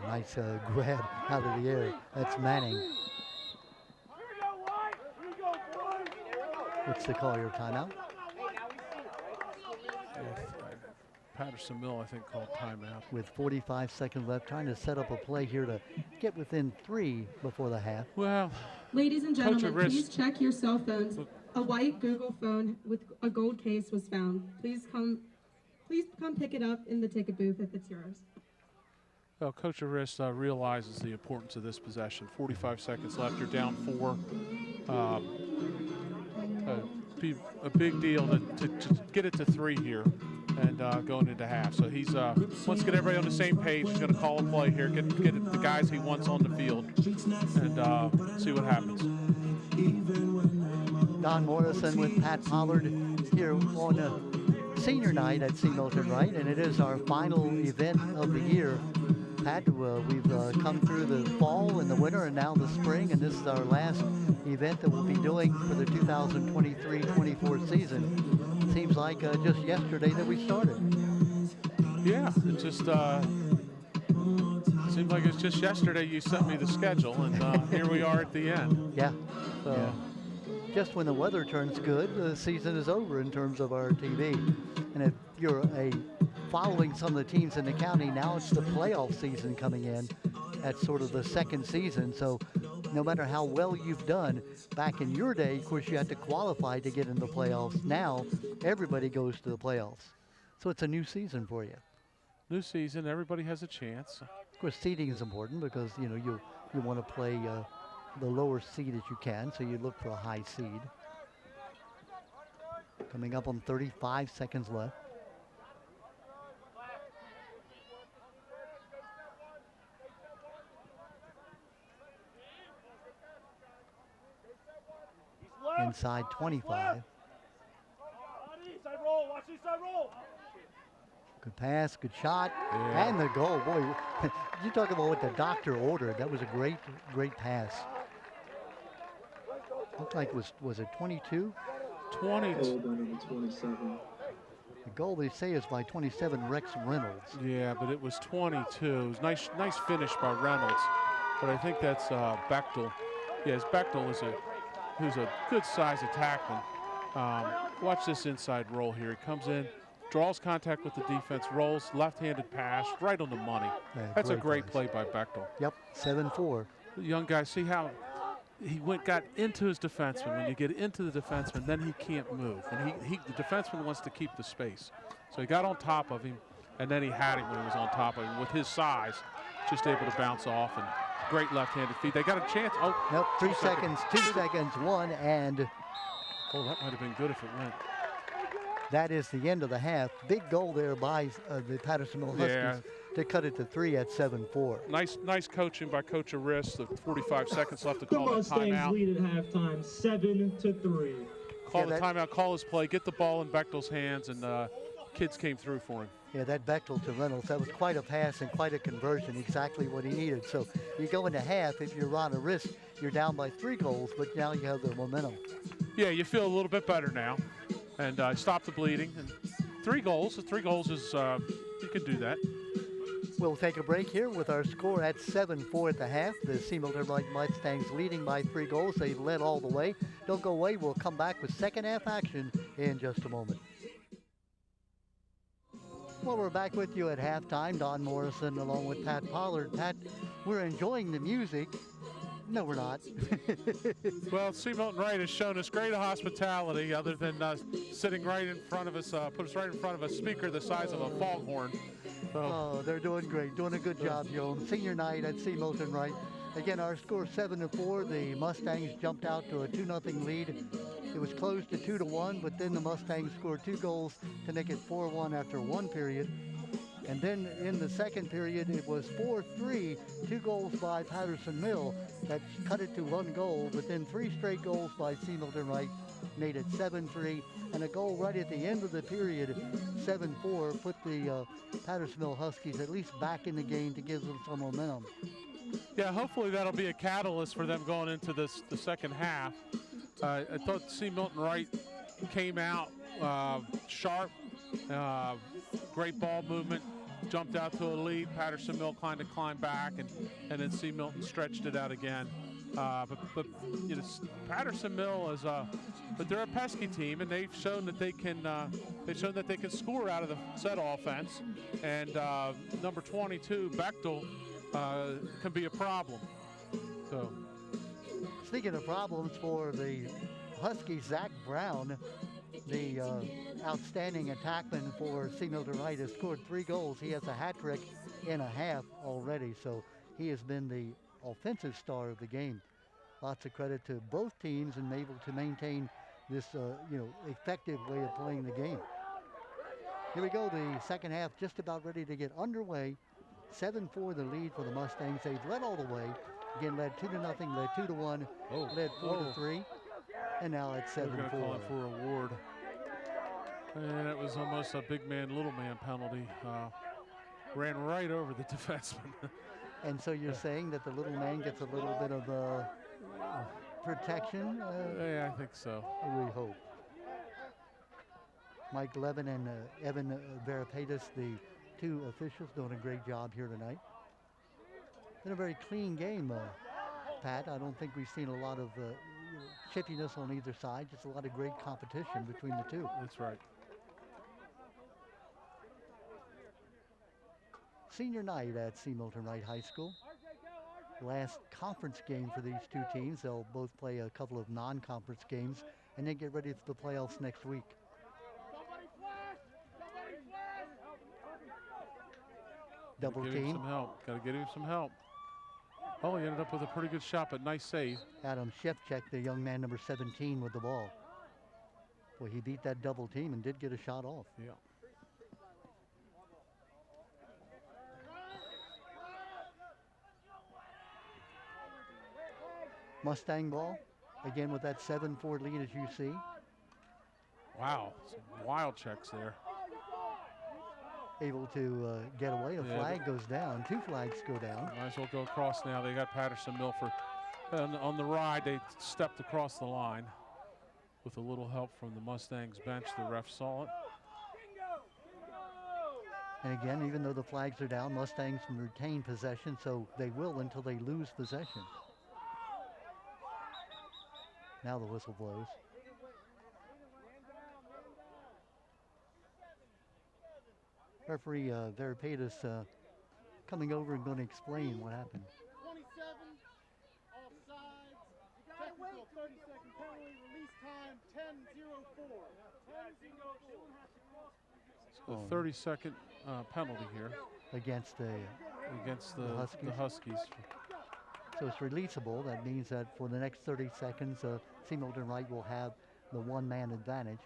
Nice grab out of the air. That's Manning. What's the call? Your timeout? Patterson Mill, I think, called timeout. With 45 seconds left, trying to set up a play here to get within 3 before the half. Well, ladies and gentlemen, please check your cell phones. A white Google phone with a gold case was found. Please come pick it up in the ticket booth if it's yours. Well, Coach Aris realizes the importance of this possession. 45 seconds left. You're down 4. Be a big deal to get it to 3 here and going into half. So he's wants to get everybody on the same page. He's going to call a play here, get the guys he wants on the field, and see what happens. Don Morrison with Pat Pollard here on senior night at C. Milton Wright, and it is our final event of the year. Pat, we've come through the fall and the winter and now the spring, and this is our last event that we'll be doing for the 2023-24 season. Seems like just yesterday that we started. Yeah, it just seems like it's just yesterday you sent me the schedule, and here we are at the end. Yeah. Yeah. Just when the weather turns good, the season is over in terms of our TV. And if you're following some of the teams in the county, now it's the playoff season coming in. That's sort of the second season. So no matter how well you've done, back in your day, of course, you had to qualify to get in the playoffs. Now, everybody goes to the playoffs. So it's a new season for you. New season, everybody has a chance. Of course, seeding is important because, you know, you want to play the lower seed as you can, so you look for a high seed. Coming up on 35 seconds left. Inside 25. Good pass, good shot, and the goal. Boy, you talk about what the doctor ordered. That was a great pass. Looked like was it 22? 22. 27. The goal they say is by 27 Rex Reynolds. Yeah, but it was 22. It was nice finish by Reynolds, but I think that's Bechtel. Yes, Bechtel is who's a good size attackman. Watch this inside roll here. He comes in, draws contact with the defense, rolls, left-handed pass, right on the money. Yeah, that's a great play by Bechtel. Yep, 7-4. The young guy, see how he got into his defenseman. When you get into the defenseman, then he can't move. And the defenseman wants to keep the space. So he got on top of him, and then he had him when he was on top of him. With his size, just able to bounce off, and great left-handed feet. They got a chance. Oh, nope, 2 seconds, 2 seconds, 1, and oh, that might have been good if it went. that is the end of the half. Big goal there by the Patterson Huskies to cut it to 3 at 7-4. Nice coaching by Coach Aris. The 45 seconds left to The call that Mustangs timeout. lead at halftime, 7-3. Call the timeout, call his play, get the ball in Bechtel's hands, and kids came through for him. Yeah, that Bechtel to Reynolds, that was quite a pass and quite a conversion, exactly what he needed. So you go into half, if you're Ron Aris, you're down by 3 goals, but now you have the momentum. Yeah, you feel a little bit better now, and stop the bleeding. And 3 goals. 3 goals is you can do that. We'll take a break here with our score at 7-4 at the half. The C. Milton Wright Mustangs leading by 3 goals. They led all the way. Don't go away. We'll come back with second half action in just a moment. Well, we're back with you at halftime. Don Morrison along with Pat Pollard. Pat, we're enjoying the music. No, we're not. Well, C. Milton Wright has shown us great hospitality other than sitting right in front of us, put us right in front of a speaker the size of a foghorn. So. Oh, they're doing great. Doing a good job, Joe. Senior night at C. Milton Wright. Again, our score 7-4. The Mustangs jumped out to a 2-0 lead. It was closed to 2-1, but then the Mustangs scored 2 goals to make it 4-1 after 1 period. And then in the second period, it was 4-3, 2 goals by Patterson Mill that cut it to 1 goal, but then 3 straight goals by C. Milton Wright made it 7-3, and a goal right at the end of the period, 7-4, put the Patterson Mill Huskies at least back in the game to give them some momentum. Yeah, hopefully that'll be a catalyst for them going into the second half. I thought C. Milton Wright came out sharp, great ball movement, jumped out to a lead. Patterson Mill kind of climbed back, and then C. Milton stretched it out again. But you know, Patterson Mill is but they're a pesky team, and they've shown that they can score out of the set offense. And number 22, Bechtel, can be a problem. So, speaking of problems for the Huskies, Zach Brown, the outstanding attackman for C. Milton Wright, has scored 3 goals. He has a hat trick and a half already, so he has been the offensive star of the game. Lots of credit to both teams and able to maintain this effective way of playing the game. Here we go, the second half just about ready to get underway. 7-4 the lead for the Mustangs. They've led all the way. Again, led 2-0, led 2-1, led 4-3, and now it's 7-4. They're going to call it for a ward. And it was almost a big man, little man penalty. Ran right over the defenseman. And so you're saying that the little man gets a little bit of protection? Yeah, I think so. We hope. Mike Levin and Evan Verapatis, the 2 officials, doing a great job here tonight. Been a very clean game, Pat. I don't think we've seen a lot of chippiness on either side. Just a lot of great competition between the 2. That's right. Senior night at C. Milton Wright High School. last conference game for these two teams. They'll both play a couple of non-conference games and then get ready for the playoffs next week. Double Give team. him some help. Got to get him some help. Oh, he ended up with a pretty good shot, but nice save. Adam Shevchek, the young man, number 17, with the ball. Well, he beat that double team and did get a shot off. Yeah. Mustang ball, again with that 7-4 lead as you see. Wow, some wild checks there. Able to get away. A flag goes down. Two flags go down. Might as well go across now. They got Patterson Mill for on the ride. They stepped across the line with a little help from the Mustangs bench. The ref saw it. And again, even though the flags are down, Mustangs can retain possession, so they will until they lose possession. Now the whistle blows. Referee Veripatis coming over and going to explain what happened. 27, offsides, technical 30-second penalty, release time 10:04. 10:04. A 30-second penalty here Against the Huskies. So it's releasable. That means that for the next 30 seconds, C. Milton Wright will have the one-man advantage.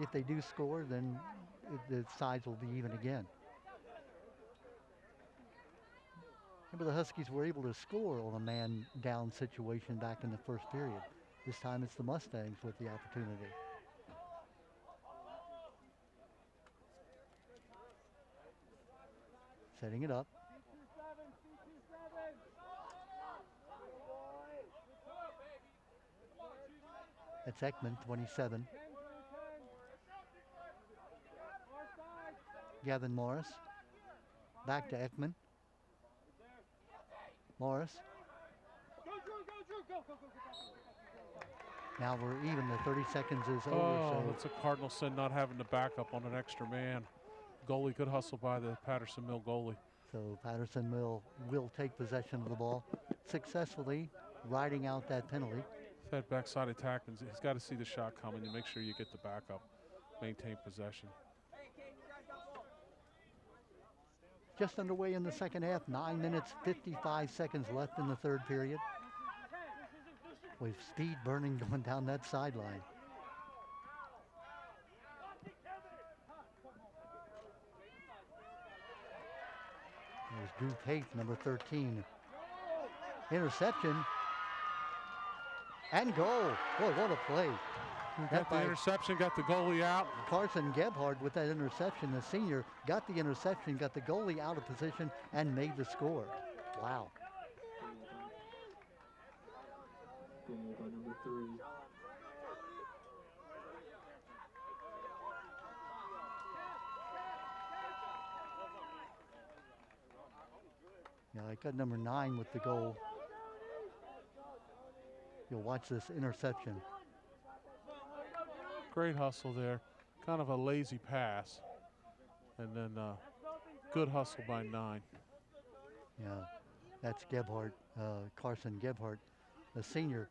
If they do score, then the sides will be even again. Remember, the Huskies were able to score on a man-down situation back in the first period. This time it's the Mustangs with the opportunity. Setting it up. It's Ekman, 27. Gavin Morris. Back to Ekman. Morris. Now we're even. The 30 seconds is over. Oh, it's a Cardinal sin not having to back up on an extra man. Goalie, good hustle by the Patterson Mill goalie. So Patterson Mill will take possession of the ball, successfully riding out that penalty. That backside attack, he's got to see the shot coming and make sure you get the backup, maintain possession. Just underway in the second half, 9 minutes, 55 seconds left in the third period. With speed burning going down that sideline. There's Drew Tate, number 13. Interception. And goal. Boy, what a play. Got the interception, got the goalie out. Carson Gebhardt with that interception, the senior, got the interception, got the goalie out of position, and made the score. Wow. Goal by number 3. Yeah, I got number 9 with the goal. You'll watch this interception. Great hustle there. Kind of a lazy pass. And then good hustle by 9. Yeah, that's Gebhardt, Carson Gebhardt, the senior.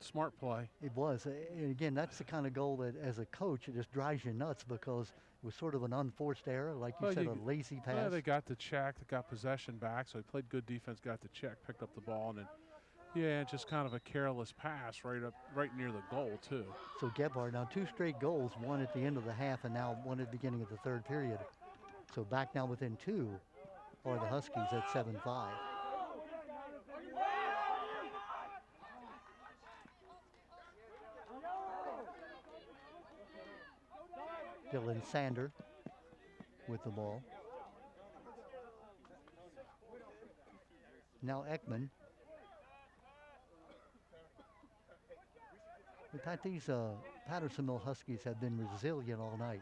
Smart play. It was. And again, that's the kind of goal that as a coach, it just drives you nuts because it was sort of an unforced error, like you said, a lazy pass. Yeah, they got the check, they got possession back, so they played good defense, got the check, picked up the ball, and then yeah, just kind of a careless pass right near the goal, too. So Gebhardt, now 2 straight goals, one at the end of the half and now one at the beginning of the third period. So back now within 2 are the Huskies at 7-5. Dylan Sander with the ball. Now Ekman. In fact, these Patterson Mill Huskies have been resilient all night.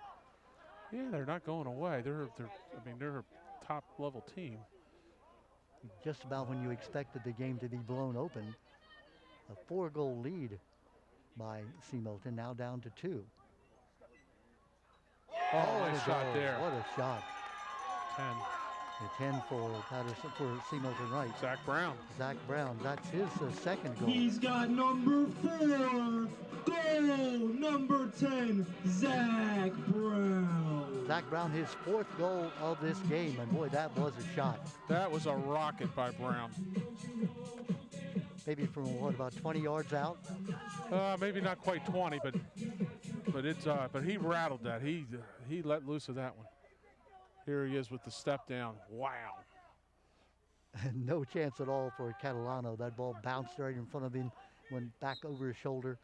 Yeah, they're not going away. They're a top-level team. Just about when you expected the game to be blown open. A 4-goal lead by C. Milton, now down to 2. Oh, nice shot there. What a shot. 10. The 10 for Patterson, for C. Milton Wright. Zach Brown. Zach Brown, that's his second goal. He's got number 4, goal number 10, Zach Brown. Zach Brown, his 4th goal of this game, and boy, that was a shot. That was a rocket by Brown. Maybe from what, about 20 yards out? Maybe not quite 20, but he rattled that. He let loose of that one. Here he is with the step down. Wow. No chance at all for Catalano. That ball bounced right in front of him, went back over his shoulder.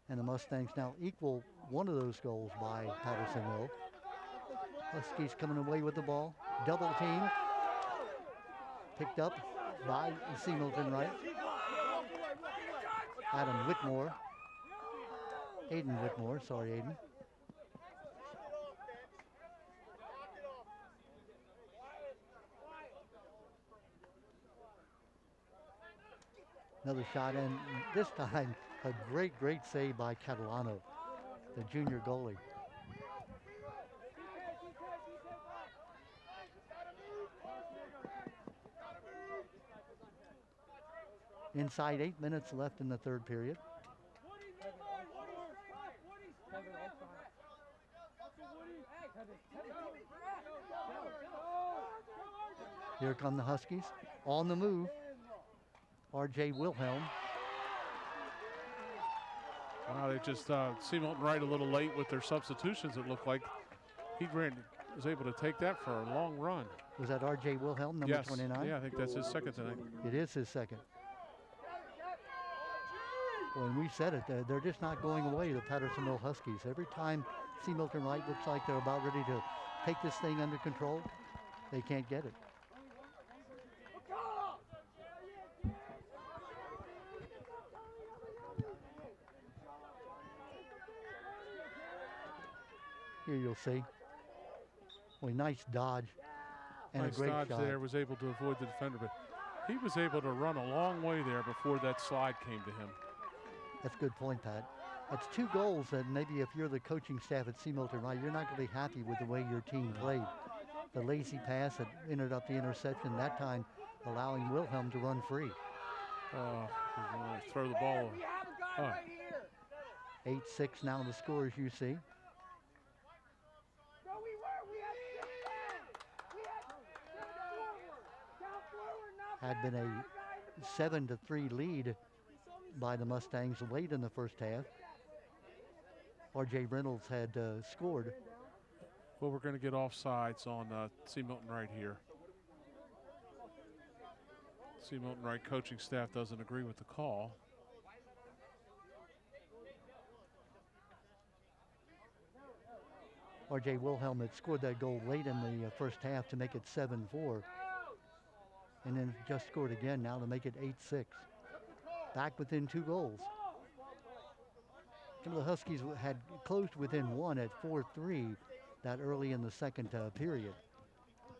And the Mustangs now equal one of those goals by Patterson Mill. Huskies coming away with the ball. Double team. Picked up by C. Milton Wright. Adam Whitmore. Aiden Whitmore, sorry Aiden. Another shot, and this time a great save by Catalano, the junior goalie. Inside 8 minutes left in the third period. Here come the Huskies on the move. R.J. Wilhelm. Wow, they just C. Milton Wright a little late with their substitutions, it looked like. He was able to take that for a long run. Was that R.J. Wilhelm, number 29? Yeah, I think that's his second tonight. It is his second. Well, and we said it, they're just not going away, the Patterson Mill Huskies. Every time C. Milton Wright looks like they're about ready to take this thing under control, they can't get it. Here you'll see. Well, nice dodge and nice a great dodge shot. there, was able to avoid the defender, but he was able to run a long way there before that slide came to him. That's a good point, Pat. That's 2 goals that maybe if you're the coaching staff at C. Milton Wright, you're not going to be happy with the way your team played. The lazy pass that ended up the interception, that time allowing Wilhelm to run free. Throw the ball. 8-6 now the score, as you see. Had been a 7-3 lead by the Mustangs late in the first half. R.J. Reynolds had scored. Well, we're going to get offsides on C. Milton Wright here. C. Milton Wright coaching staff doesn't agree with the call. R.J. Wilhelm had scored that goal late in the first half to make it 7-4. And then just scored again now to make it 8-6. Back within 2 goals. Some of the Huskies had closed within 1 at 4-3 that early in the second period.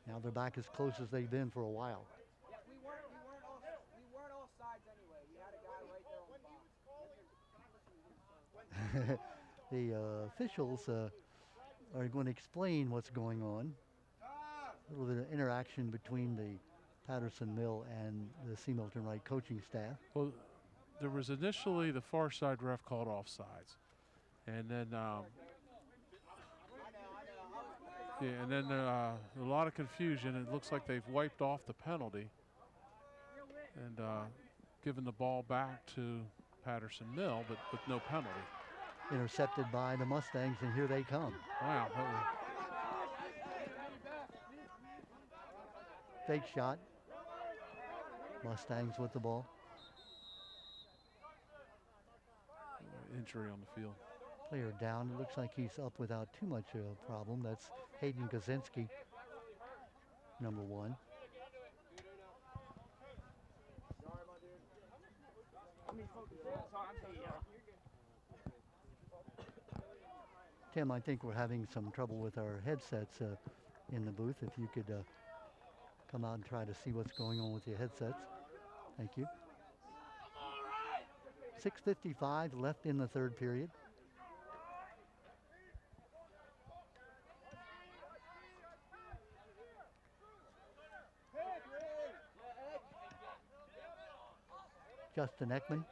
Now they're back as close as they've been for a while. Yeah, we weren't all sides anyway. You had a guy right there on the box. The officials are going to explain what's going on. A little bit of interaction between the Patterson Mill and the C. Milton Wright coaching staff. Well, there was initially the far side ref called offsides, and then a lot of confusion. It looks like they've wiped off the penalty and given the ball back to Patterson Mill, but with no penalty. Intercepted by the Mustangs, and here they come. Wow. Fake shot. Mustangs with the ball. Injury on the field. Player down. It looks like he's up without too much of a problem. That's Hayden Kaczynski, number 1. Tim, I think we're having some trouble with our headsets in the booth. If you could come out and try to see what's going on with your headsets. Thank you. 6:55 left in the third period. Justin Ekman.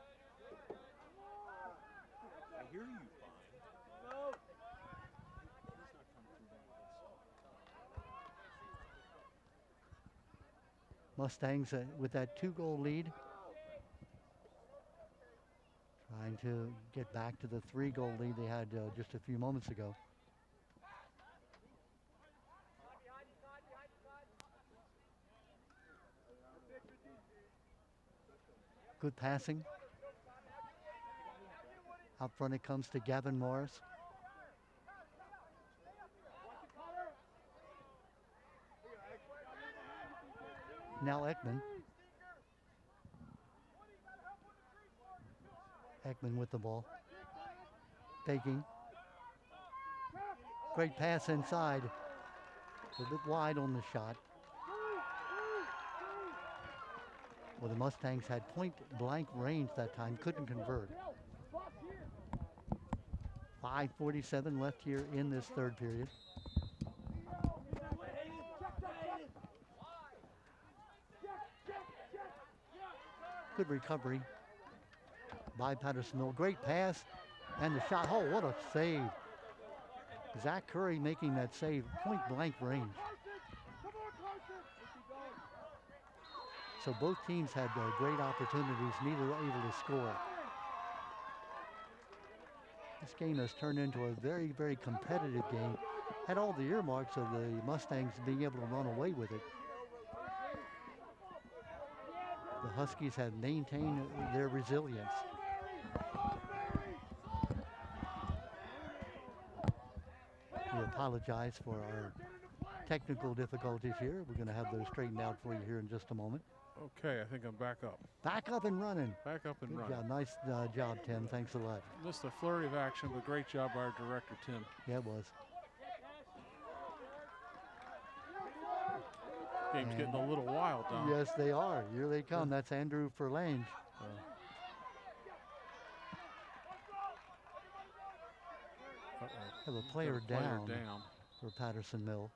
I hear you, Mustangs with that 2-goal lead. Trying to get back to the 3-goal lead they had just a few moments ago. Good passing. Out front it comes to Gavin Morris. Now Ekman. Ekman with the ball. Faking. Great pass inside. A little bit wide on the shot. Well, the Mustangs had point-blank range that time, couldn't convert. 5:47 left here in this third period. Good recovery by Patterson. Great pass and the shot. Oh, what a save. Zach Curry making that save, point-blank range. So both teams had great opportunities, neither were able to score. This game has turned into a very, very competitive game. Had all the earmarks of the Mustangs being able to run away with it. The Huskies have maintained their resilience. We apologize for our technical difficulties here. We're going to have those straightened out for you here in just a moment. Okay, I think I'm back up. Back up and running. Back up and Good running. job. Nice job, Tim. Thanks a lot. Missed a flurry of action, but great job by our director, Tim. Yeah, it was. Game's getting a little wild, Don. Yes, they are. Here they come. That's Andrew Furlange. Have a player down for Patterson Mill.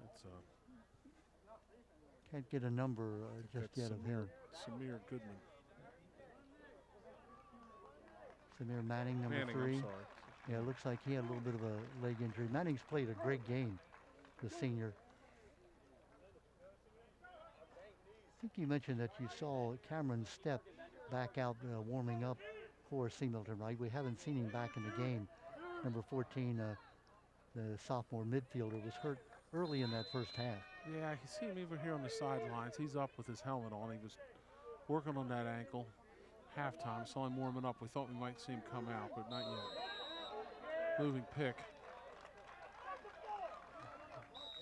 It's can't get a number just yet of him. Samir Goodman. Samir Manning, number 3. I'm sorry. Yeah, it looks like he had a little bit of a leg injury. Manning's played a great game, the senior. I think you mentioned that you saw Cameron Stepp back out warming up for C. Milton Wright. We haven't seen him back in the game. Number 14, the sophomore midfielder, was hurt early in that first half. Yeah, you see him even here on the sidelines. He's up with his helmet on. He was working on that ankle. Halftime, saw him warming up. We thought we might see him come out, but not yet. Moving pick.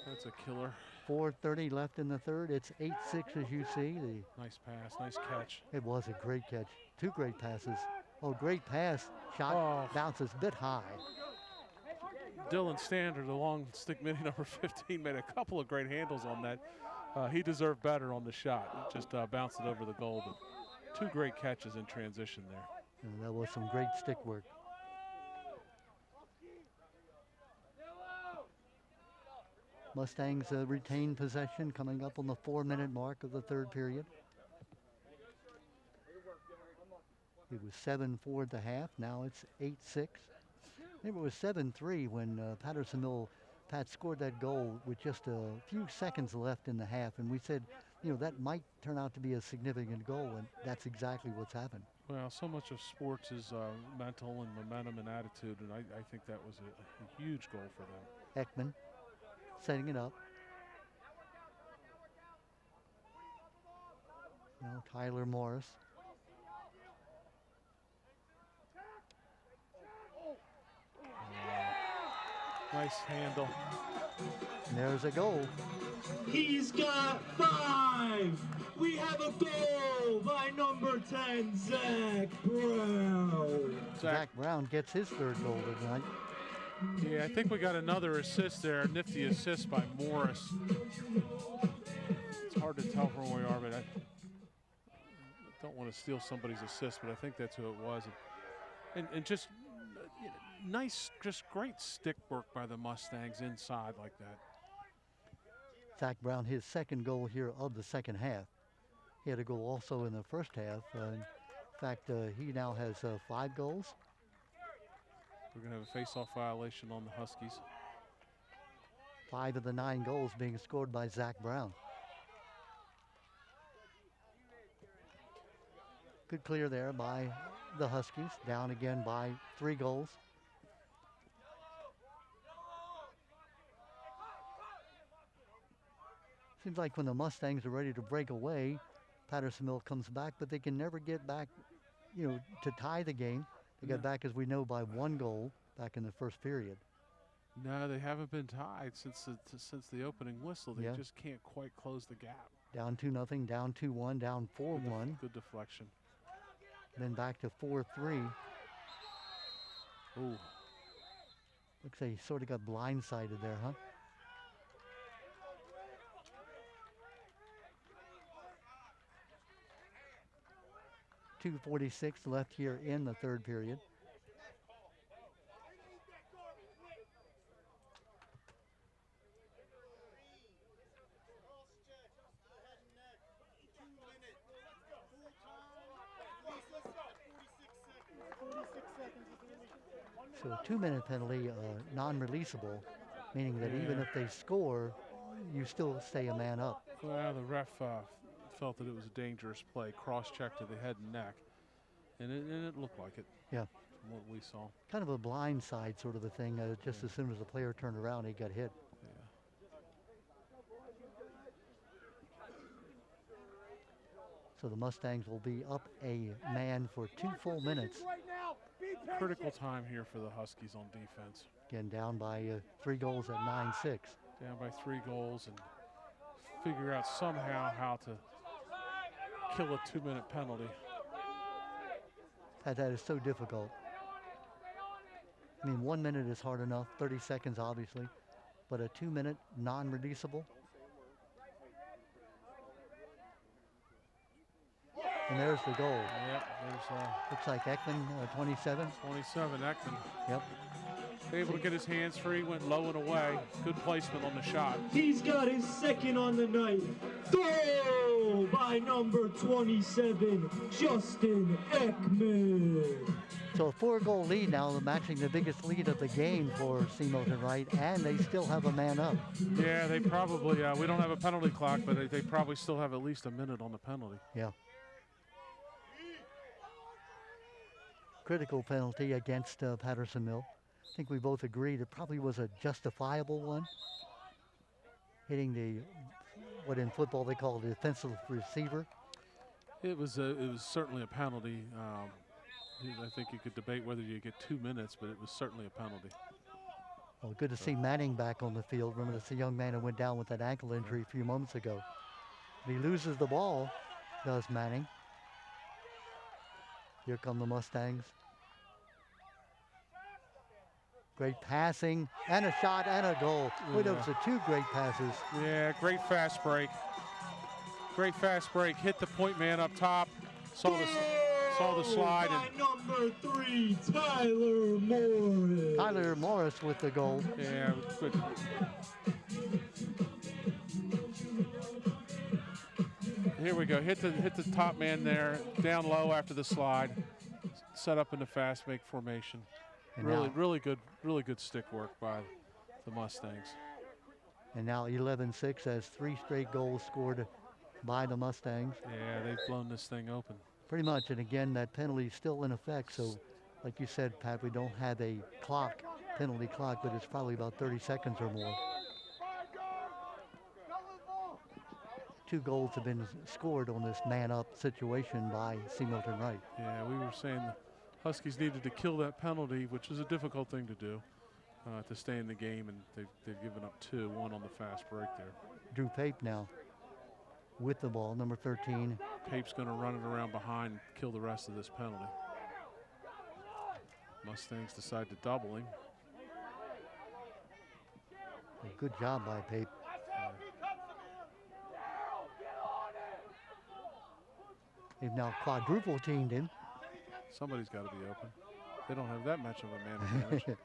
That's a killer. 4:30 left in the third. It's 8-6 as you see. Nice pass, nice catch. It was a great catch. 2 great passes. Oh, great pass. Shot bounces a bit high. Dylan Standard, the long stick mini number 15, made a couple of great handles on that. He deserved better on the shot. It just bounced it over the goal, but 2 great catches in transition there. And that was some great stick work. Mustangs retain possession coming up on the 4-minute mark of the third period. It was 7-4 at the half. Now it's 8-6. It was 7-3 when Patterson Mill, Pat scored that goal with just a few seconds left in the half. And we said, you know, that might turn out to be a significant goal, and that's exactly what's happened. Well, so much of sports is mental and momentum and attitude, and I think that was a huge goal for them. Ekman setting it up. Now Tyler Morris. Nice handle. And there's a goal. He's got 5. We have a goal by number 10, Zach Brown. Zach Brown gets his 3rd goal tonight. Yeah, I think we got another assist there, a nifty assist by Morris. It's hard to tell from where we are, but I don't want to steal somebody's assist, but I think that's who it was. And just nice, just great stick work by the Mustangs inside like that. Zach Brown, his 2nd goal here of the second half. He had a goal also in the first half. In fact, he now has 5 goals. We're going to have a face-off violation on the Huskies. 5 of the 9 goals being scored by Zach Brown. Good clear there by the Huskies. Down again by 3 goals. Seems like when the Mustangs are ready to break away, Pattersonville comes back, but they can never get back, to tie the game. They got back, as we know, by 1 goal back in the first period. No, they haven't been tied since the opening whistle. They just can't quite close the gap. Down 2-0, down 2-1, down 4-1. Good deflection. Then back to 4-3. Ooh. Looks like he sort of got blindsided there, huh? .246 left here in the third period. So a 2-minute penalty, non-releasable, meaning that even if they score, you still stay a man up. Well, the ref felt that it was a dangerous play, cross-check to the head and neck, and it looked like it. Yeah. From what we saw. Kind of a blind side sort of a thing. Just as soon as the player turned around, he got hit. Yeah. So the Mustangs will be up a man for 2 full minutes. Critical time here for the Huskies on defense. Again, down by 3 goals at 9-6. Down by 3 goals, and figure out somehow how to kill a 2-minute penalty. That is so difficult. I mean, 1 minute is hard enough, 30 seconds obviously, but a 2-minute non-releasable. And there's the goal. Yep, there's looks like Ekman, 27. 27, Ekman. Yep. Able to get his hands free, went low and away. Good placement on the shot. He's got his second on the night. Goal by number 27, Justin Ekman. So a 4-goal lead now, matching the biggest lead of the game for C. Milton Wright, and they still have a man up. Yeah, they probably, we don't have a penalty clock, but they probably still have at least a minute on the penalty. Yeah. Critical penalty against Patterson-Mill. I think we both agreed it probably was a justifiable one. Hitting what in football they call the defensive receiver. It was certainly a penalty. I think you could debate whether you get 2 minutes, but it was certainly a penalty. Well, good to see Manning back on the field. Remember, that's the young man who went down with that ankle injury a few moments ago. But he loses the ball, does Manning. Here come the Mustangs. Great passing, and a shot, and a goal. Boy, those are 2 great passes. Yeah, great fast break. Great fast break. Hit the point man up top. Saw the slide. By number 3, Tyler Morris. Tyler Morris with the goal. Yeah, good. Here we go. Hit the top man there, down low after the slide. Set up in the fast make formation. And really good stick work by the Mustangs. And now 11-6 as 3 straight goals scored by the Mustangs. Yeah, they've blown this thing open. Pretty much, and again, that penalty is still in effect. So, like you said, Pat, we don't have a penalty clock, but it's probably about 30 seconds or more. 2 goals have been scored on this man-up situation by C. Milton Wright. Yeah, we were saying the Huskies needed to kill that penalty, which is a difficult thing to do, to stay in the game, and they've given up 2, 1 on the fast break there. Drew Pape now with the ball, number 13. Pape's going to run it around behind and kill the rest of this penalty. Mustangs decide to double him. Good job by Pape. They've now quadruple teamed him. Somebody's got to be open. They don't have that much of a man advantage.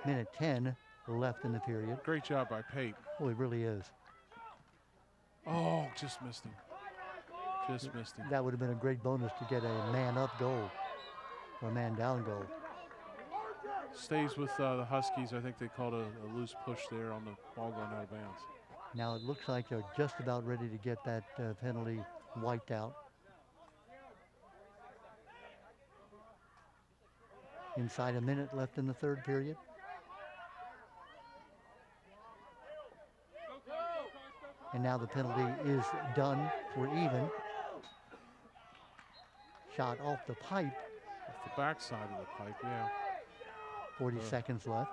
Minute 10 left in the period. Great job by Pape. Oh, it really is. Oh, just missed him. Just missed him. That would have been a great bonus to get a man-up goal or a man-down goal. Stays with the Huskies. I think they called a loose push there on the ball going out of bounds. Now it looks like they're just about ready to get that penalty wiped out. Inside a minute left in the third period. And now the penalty is done. We're even. Shot off the pipe. Off the backside of the pipe, yeah. 40 seconds left.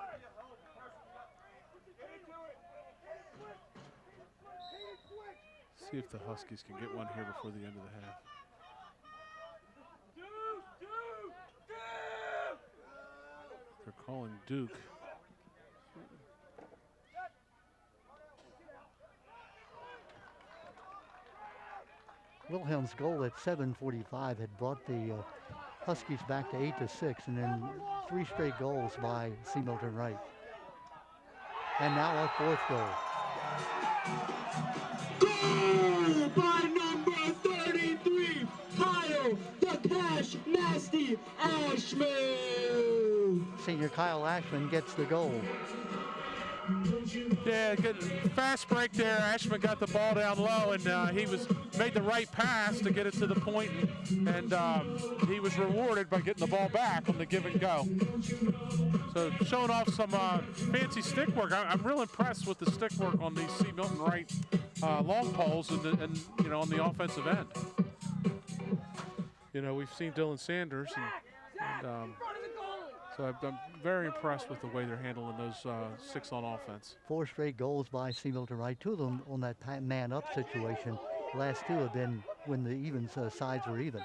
See if the Huskies can get one here before the end of the half. They're calling Duke. Wilhelm's goal at 7:45 had brought the Huskies back to 8-6, and then 3 straight goals by C. Milton Wright. And now our 4th goal. Goal by number 33, Kyle the Cash Nasty Ashman. Senior Kyle Ashman gets the goal. Yeah, good fast break there. Ashman got the ball down low, and he made the right pass to get it to the point, and he was rewarded by getting the ball back on the give and go. So showing off some fancy stick work. I'm real impressed with the stick work on these C. Milton Wright long poles and you know, on the offensive end. You know, we've seen Dylan Sanders, and so I'm very impressed with the way they're handling those 6 on offense. 4 straight goals by C. Milton Wright, 2 of them on that man-up situation. The last 2 have been when the sides were even.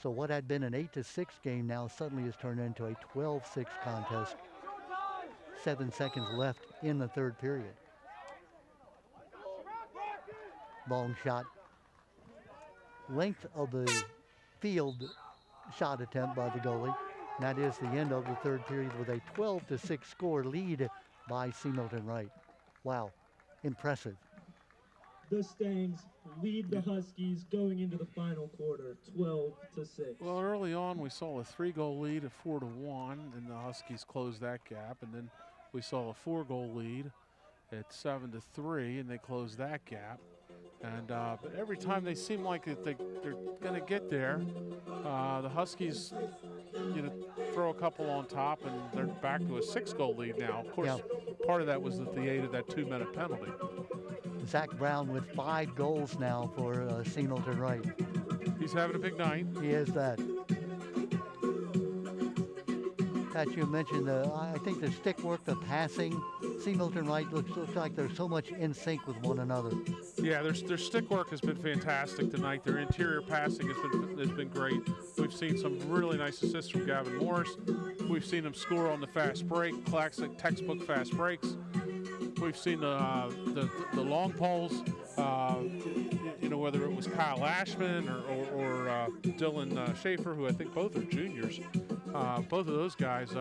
So what had been an 8-6 game now suddenly has turned into a 12-6 contest. 7 seconds left in the third period. Long shot. Length of the field shot attempt by the goalie. That is the end of the third period with a 12-6 score lead by C. Milton Wright. Wow, impressive. The Stangs lead the Huskies going into the final quarter, 12-6. Well, early on we saw a 3-goal lead at 4-1, and the Huskies closed that gap. And then we saw a 4-goal lead at 7-3, and they closed that gap. And but every time they seem like they're going to get there, the Huskies, you know, throw a couple on top, and they're back to a 6-goal lead now. Of course, part of that was that they aided that 2-minute penalty. Zach Brown with 5 goals now for C. Milton Wright. He's having a big night. He is that. Pat, you mentioned, I think the stick work, the passing, C. Milton Wright looks like they're so much in sync with one another. Yeah, their stick work has been fantastic tonight. Their interior passing has been great. We've seen some really nice assists from Gavin Morris. We've seen him score on the fast break, classic textbook fast breaks. We've seen the long poles, you know, whether it was Kyle Ashman or Dylan Schaefer, who I think both are juniors. Both of those guys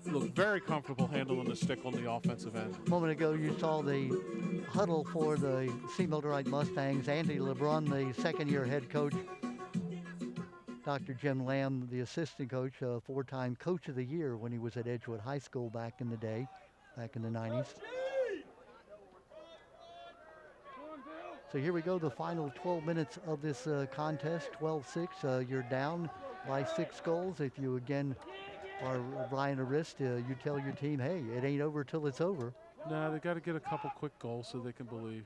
look very comfortable handling the stick on the offensive end. A moment ago, you saw the huddle for the C. Milton Wright Mustangs. Andy LeBrun, the second-year head coach. Dr. Jim Lamb, the assistant coach, 4-time coach of the year when he was at Edgewood High School back in the day, back in the 90s. So here we go, the final 12 minutes of this contest, 12-6. You're down by 6 goals. If you, again, are Ryan Arist, you tell your team, hey, it ain't over till it's over. No, they got to get a couple quick goals so they can believe.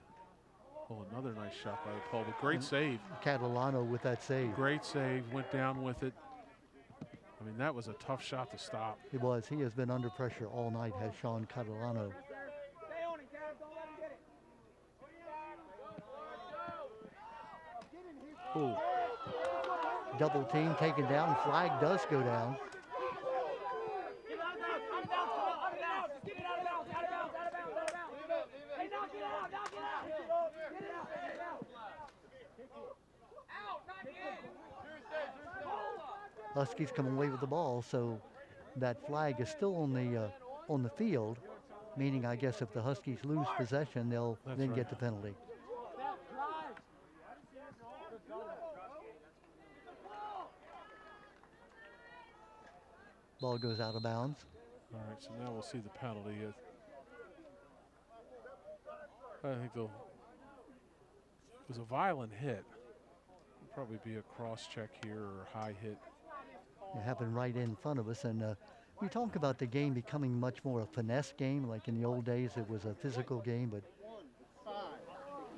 Oh, another nice shot by the pole, but great save. Catalano with that save. Great save, went down with it. I mean, that was a tough shot to stop. It was. He has been under pressure all night, has Sean Catalano. Ooh. Double team taken down. Flag does go down. Huskies come away with the ball, so that flag is still on the field. meaning I guess if the Huskies lose possession, they'll then get the penalty. Ball goes out of bounds. All right, so now we'll see the penalty. I think it was a violent hit. It'll probably be a cross check here or a high hit. It happened right in front of us, and we talk about the game becoming much more a finesse game. Like in the old days, it was a physical game, but 5.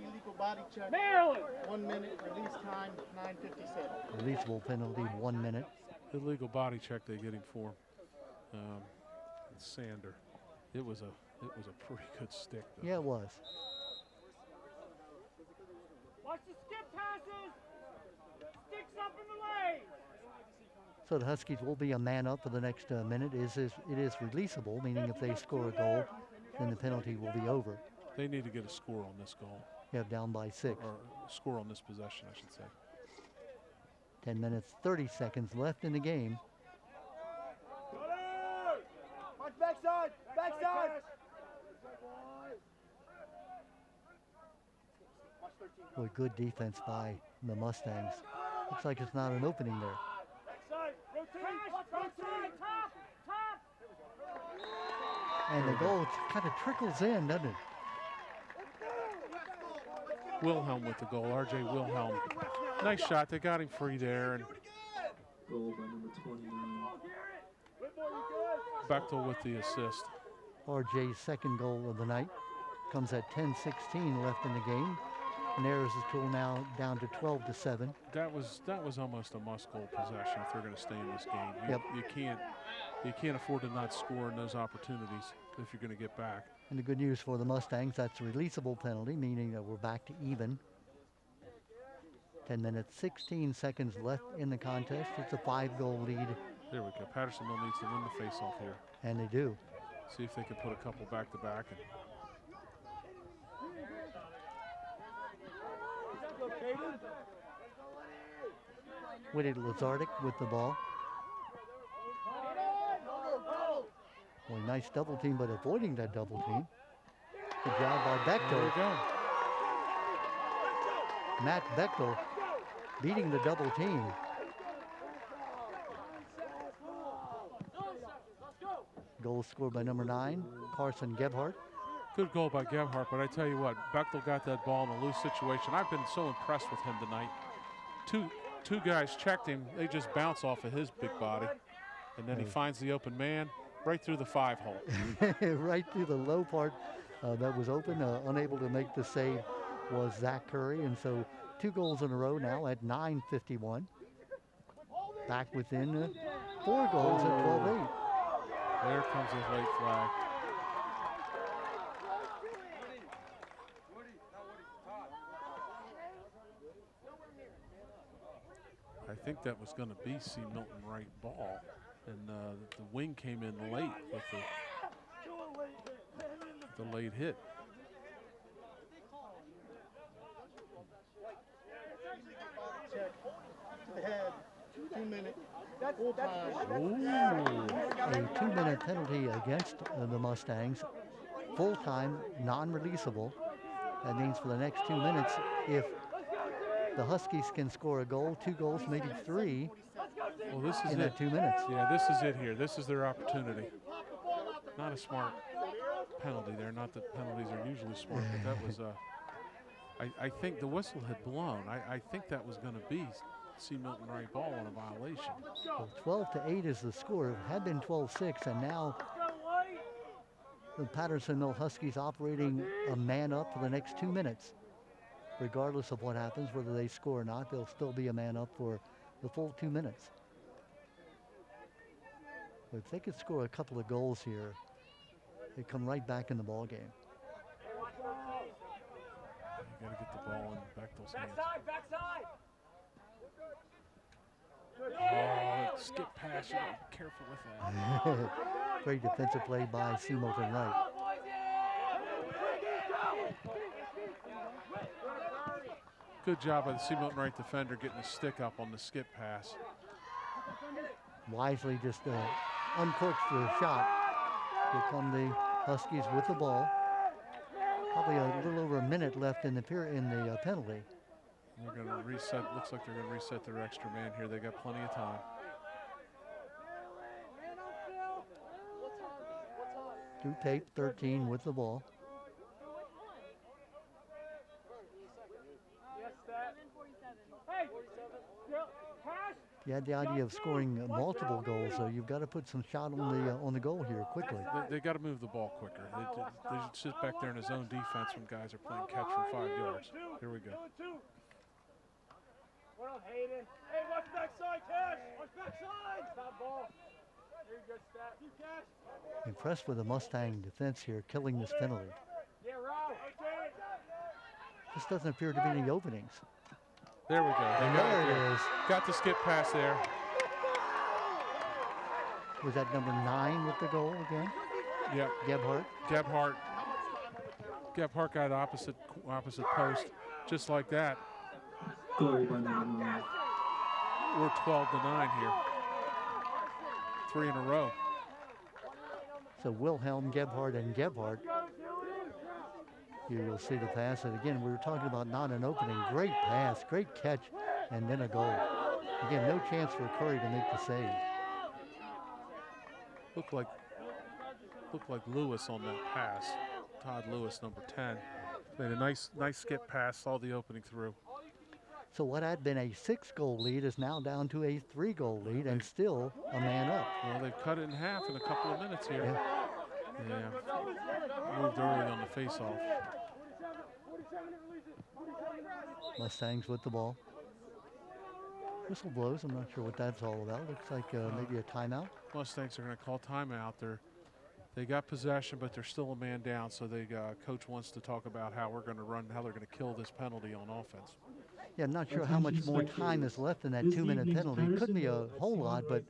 Illegal body check. Maryland. 1 minute. Release time 9:57. Releasable penalty, 1 minute. Illegal body check they get him for. Sander. It was a pretty good stick, though. Yeah, it was. Watch the skip passes. Sticks up in the lane. So the Huskies will be a man up for the next minute. It is releasable, meaning if they score a goal, then the penalty will be over. They need to get a score on this goal. Yeah, down by 6. Or score on this possession, I should say. 10 minutes, 30 seconds left in the game. Watch backside. Backside. Boy, good defense by the Mustangs. Looks like it's not an opening there. And the goal kind of trickles in, doesn't it? Wilhelm with the goal, R.J. Wilhelm. Nice shot, they got him free there. And Goal by number 29. Bechtel with the assist. RJ's second goal of the night comes at 10:16 left in the game. Narrows the total now down to 12-7. That was almost a must-goal possession if they're going to stay in this game. Yep. You can't afford to not score in those opportunities if you're going to get back. And the good news for the Mustangs, that's a releasable penalty, meaning that we're back to even. 10 minutes, 16 seconds left in the contest. It's a 5-goal lead. There we go. Patterson needs to win the face-off here. And they do. See if they can put a couple back-to-back. Whitted Lazardic with the ball. Boy, nice double team, but avoiding that double team. Good job by Bechtel. There we go. Matt Bechtel beating the double team. Goal scored by number 9, Carson Gebhardt. Good goal by Gebhardt, but I tell you what, Bechtel got that ball in a loose situation. I've been so impressed with him tonight. Two guys checked him. They just bounce off of his big body. And then he finds the open man right through the 5-hole. Right through the low part that was open. Unable to make the save was Zach Curry. And so 2 goals in a row now at 9:51. Back within 4 goals at 12-8. There comes his late flag. I think that was going to be C. Milton Wright ball, and the wing came in late with the late hit. Check to the head. 2 minutes. Full time. A 2-minute penalty against the Mustangs. Full-time, non-releasable. That means for the next 2 minutes, if the Huskies can score a goal, 2 goals, maybe 3 Well, this is in that 2 minutes. Yeah, this is it here. This is their opportunity. Not a smart penalty there. Not that penalties are usually smart, but that was I think the whistle had blown. I think that was going to be C. Milton Wright ball on a violation. Well, 12-8 is the score. It had been 12-6, and now the Patterson Mill Huskies operating a man up for the next 2 minutes. Regardless of what happens, whether they score or not, they'll still be a man up for the full 2 minutes. But if they could score a couple of goals here, they come right back in the ball game. You got to get the ball in Bechtel's hands. Backside. Oh, skip pass. You gotta be careful with that. Great defensive play by C. Milton Wright. Good job by the C. Milton Wright defender getting a stick up on the skip pass. Wisely just uncorks the shot. Here come the Huskies with the ball. Probably a little over a minute left in the penalty. They're going to reset. Looks like they're going to reset their extra man here. They got plenty of time. Drew Pape, 13, with the ball. You had the idea of scoring multiple goals, so you've got to put some shot on the goal here quickly. They got to move the ball quicker. They should sit back there in his own defense when guys are playing catch from 5 yards. Here we go. Well, Hayden. Hey, watch backside, Cash. Watch backside. Stop ball. There you go, Stat. You Cash. Impressed with the Mustang defense here, killing this penalty. Yeah, Rob. Just doesn't appear to be any openings. There we go. There it is. Got the skip pass there. Was that number 9 with the goal again? Yep. Gebhardt. Gebhardt got opposite post, just like that. Goal by number 9. We're 12-9 here. 3 in a row. So Wilhelm, Gebhardt, and Gebhardt. Here you'll see the pass. And again, we were talking about not an opening. Great pass, great catch, and then a goal. Again, no chance for Curry to make the save. Looked like Lewis on that pass. Todd Lewis, number 10. Made a nice skip pass, saw the opening through. So what had been a 6-goal lead is now down to a 3-goal lead and still a man up. Well, they've cut it in half in a couple of minutes here. Yeah. Moved early on the face-off. Mustangs with the ball. Whistle blows. I'm not sure what that's all about. Looks like maybe a timeout. Mustangs are going to call timeout. They got possession, but they're still a man down. So coach wants to talk about how they're going to kill this penalty on offense. Yeah, I'm not sure how much more time is left in that 2-minute penalty. It couldn't be a whole lot, but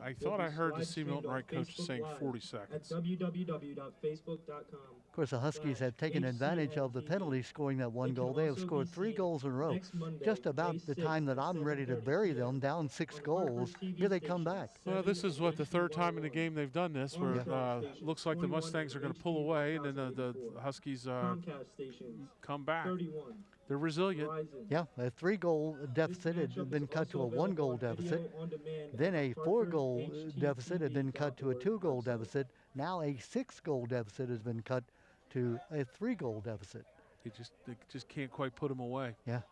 I thought I heard the C. Milton Wright coach saying 40 seconds. Of course, the Huskies have taken advantage of the penalty, scoring that 1 goal. They have scored 3 goals in a row. Just about the time that I'm ready to bury them, down 6 goals, here they come back. Well, this is the 3rd time in the game they've done this, where looks like the Mustangs are going to pull away, and then the Huskies come back. They're resilient. Yeah, a 3-goal deficit had been cut to a 1-goal deficit. Then a 4-goal deficit had been cut to a 2-goal deficit. Now a 6-goal deficit has been cut to a 3-goal deficit. They just can't quite put them away. Yeah.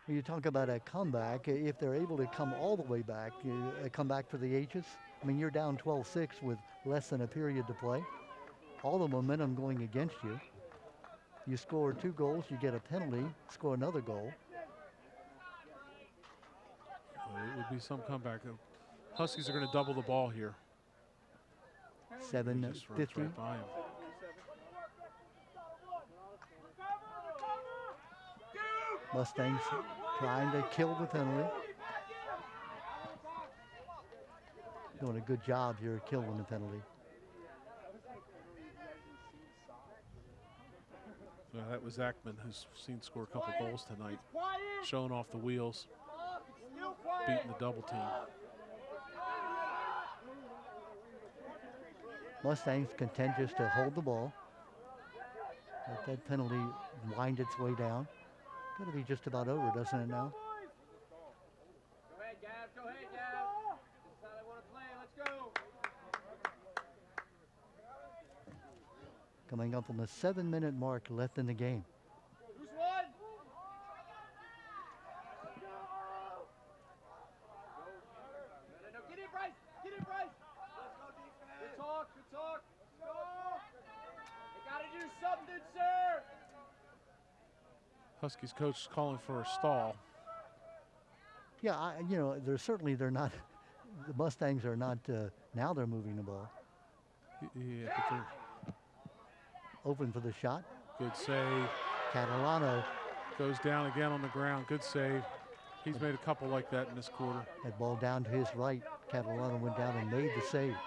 You talk about a comeback. If they're able to come all the way back, a comeback for the H's. I mean, you're down 12-6 with less than a period to play. All the momentum going against you. You score 2 goals, you get a penalty, score another goal. Well, it would be some comeback. The Huskies are going to double the ball here. 7:50. Mustangs trying to kill the penalty. Doing a good job here killing the penalty. Well, that was Ackman, who's scored a couple goals tonight, showing off the wheels, beating the double team. Mustangs content just to hold the ball. Let that penalty wind its way down. Got to be just about over, doesn't it now? Go ahead, Gav. Go ahead, Gav. That's how they want to play. Let's go. Coming up on the 7-minute mark left in the game. Who's won? No, get in, Bryce. Get in, Bryce. Let's go, defense. Good talk. Good talk. Let's go. They got to do something, sir. Huskies coach is calling for a stall. Yeah, they're not. The Mustangs are not. Now they're moving the ball. Yeah, but they're open for the shot. Good save. Catalano goes down again on the ground. Good save. He's made a couple like that in this quarter. That ball down to his right. Catalano went down and made the save.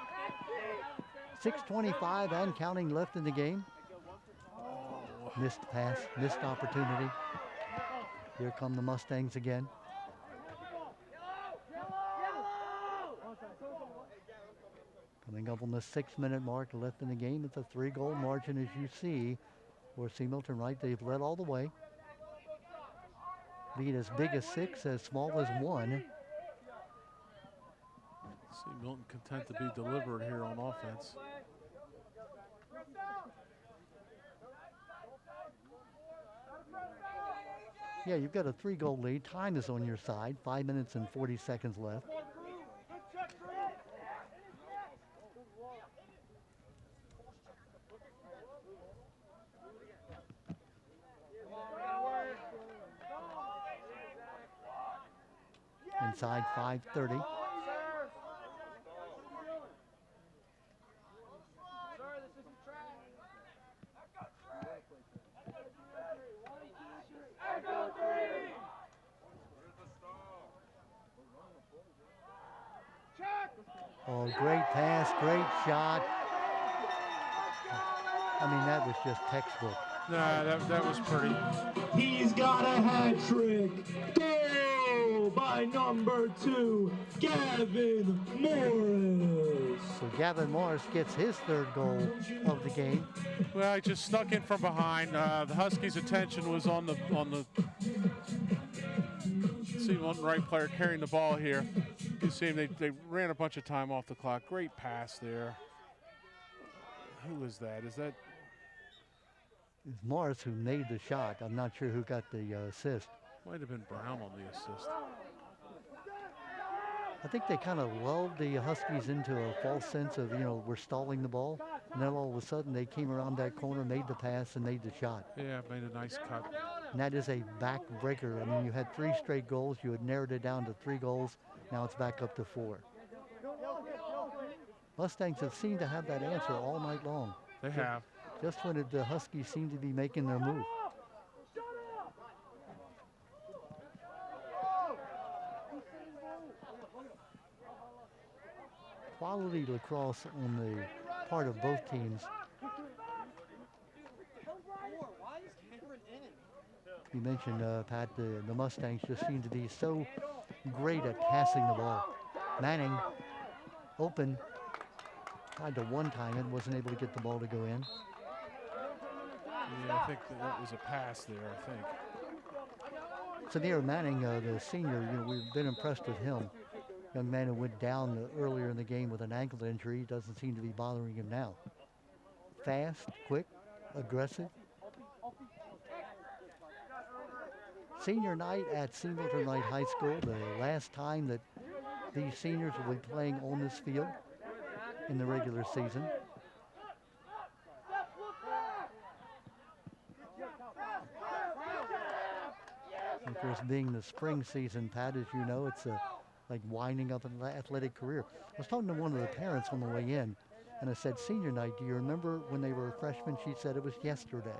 6:25 and counting left in the game. Missed pass, missed opportunity. Here come the Mustangs again. Coming up on the 6-minute mark left in the game. It's a 3-goal margin, as you see, for C. Milton Wright. They've led all the way. Lead as big as 6, as small as 1. C. Milton content to be deliberate here on offense. Yeah, you've got a 3-goal lead. Time is on your side. 5 minutes and 40 seconds left. Inside 5:30. Oh, great pass, great shot. I mean, that was just textbook. Nah, that was pretty. He's got a hat trick. Goal by number 2, Gavin Morris. So Gavin Morris gets his 3rd goal of the game. Well, he just stuck in from behind. The Huskies' attention was on the C. Milton Wright player carrying the ball here. You see him, they ran a bunch of time off the clock. Great pass there. Who is that? Is that? It's Morris who made the shot. I'm not sure who got the assist. Might have been Brown on the assist. I think they kind of lulled the Huskies into a false sense of, we're stalling the ball. And then all of a sudden they came around that corner, made the pass, and made the shot. Yeah, made a nice cut. And that is a backbreaker. I mean, you had 3 straight goals. You had narrowed it down to 3 goals. Now it's back up to 4. Mustangs have seemed to have that answer all night long. They have. Just when the Huskies seem to be making their move. Quality lacrosse on the part of both teams. You mentioned, Pat, the Mustangs just seem to be so great at passing the ball. Manning, open, tried to one-time it, wasn't able to get the ball to go in. Yeah, I think that was a pass there, I think. Samir Manning, the senior, we've been impressed with him. Young man who went down earlier in the game with an ankle injury. Doesn't seem to be bothering him now. Fast, quick, aggressive. Senior night at C. Milton Wright High School, the last time that these seniors will be playing on this field in the regular season. Of course, being the spring season, Pat, as you know, it's like winding up an athletic career. I was talking to one of the parents on the way in, and I said, senior night, do you remember when they were freshmen? She said it was yesterday.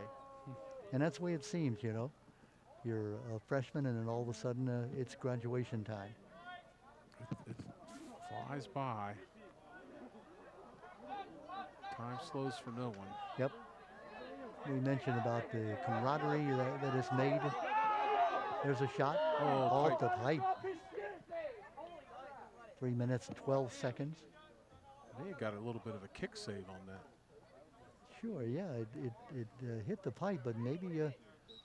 And that's the way it seems, You're a freshman, and then all of a sudden, it's graduation time. It flies by. Time slows for no one. Yep. We mentioned about the camaraderie that is made. There's a shot off the pipe. 3 minutes, 12 seconds. They got a little bit of a kick save on that. Sure, yeah, it hit the pipe, but maybe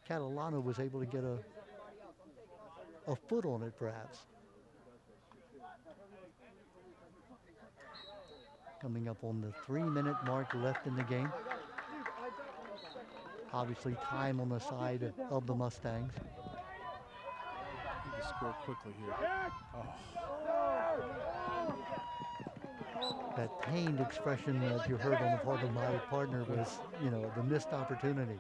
Catalano was able to get a foot on it, perhaps. Coming up on the 3-minute mark left in the game. Obviously, time on the side of the Mustangs. Need to score quickly here. Oh. That pained expression that you heard on the part of my partner was, the missed opportunity.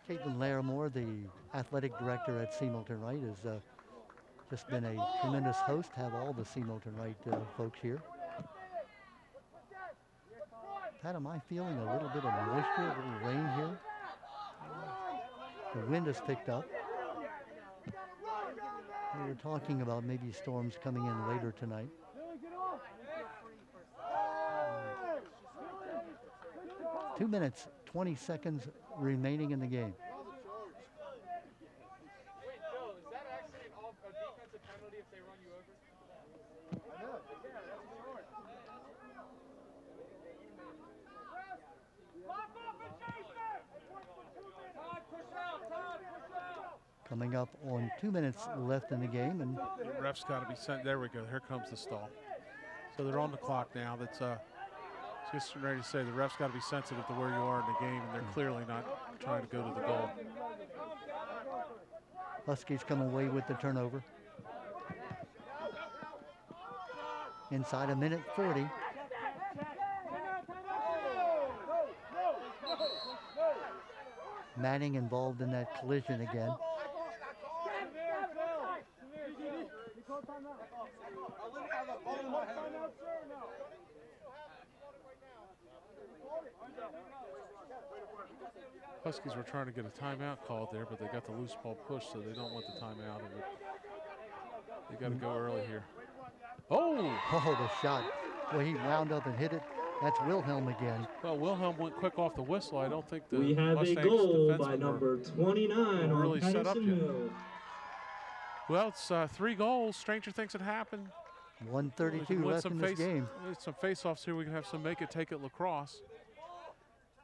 Caitlin Larimore, the athletic director at C. Milton Wright, has just been a tremendous host. Have all the C. Milton Wright folks here. Pat, am I feeling a little bit of moisture, a little rain here? The wind has picked up. We were talking about maybe storms coming in later tonight. 2 minutes, 20 seconds remaining in the game. Coming up on 2 minutes left in the game, and The ref's got to be sent. There we go. Here comes the stall. So they're on the clock now. That's just ready to say the ref's got to be sensitive to where you are in the game, and they're clearly not trying to go to the goal. Huskies come away with the turnover. Inside a minute 40. Manning involved in that collision again. Huskies were trying to get a timeout called there, but they got the loose ball pushed, so they don't want the timeout. They got to go early here. Oh, the shot. Well, he wound up and hit it. That's Wilhelm again. Well, Wilhelm went quick off the whistle. I don't think the We have Mustangs a goal defensemen by number 29 were on really set up Patterson yet. Mill. Well, it's 3 goals. Stranger things had happened. 1:32 left in this game. Some face-offs here. We can have some make-it-take-it lacrosse.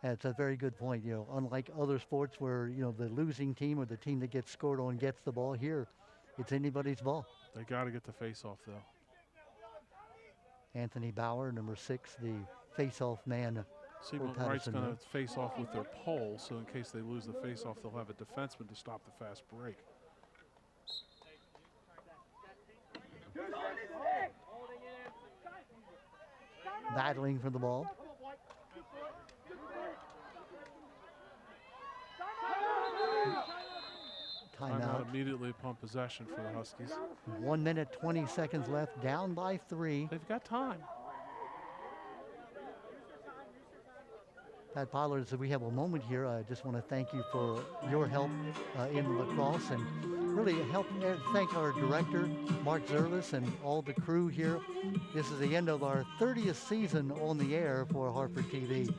That's a very good point. You know, unlike other sports where, you know, the losing team or the team that gets scored on gets the ball, here it's anybody's ball. They got to get the face-off, though. Anthony Bauer, number 6, the face-off man. Milton Wright's going to face off with their pole, so in case they lose the face-off, they'll have a defenseman to stop the fast break. Battling for the ball. Timeout. Immediately upon possession for the Huskies. 1 minute, 20 seconds left, down by 3. They've got time. Pat Pollard, so we have a moment here. I just want to thank you for your help in lacrosse, and really thank our director, Mark Zervis, and all the crew here. This is the end of our 30th season on the air for Hartford TV.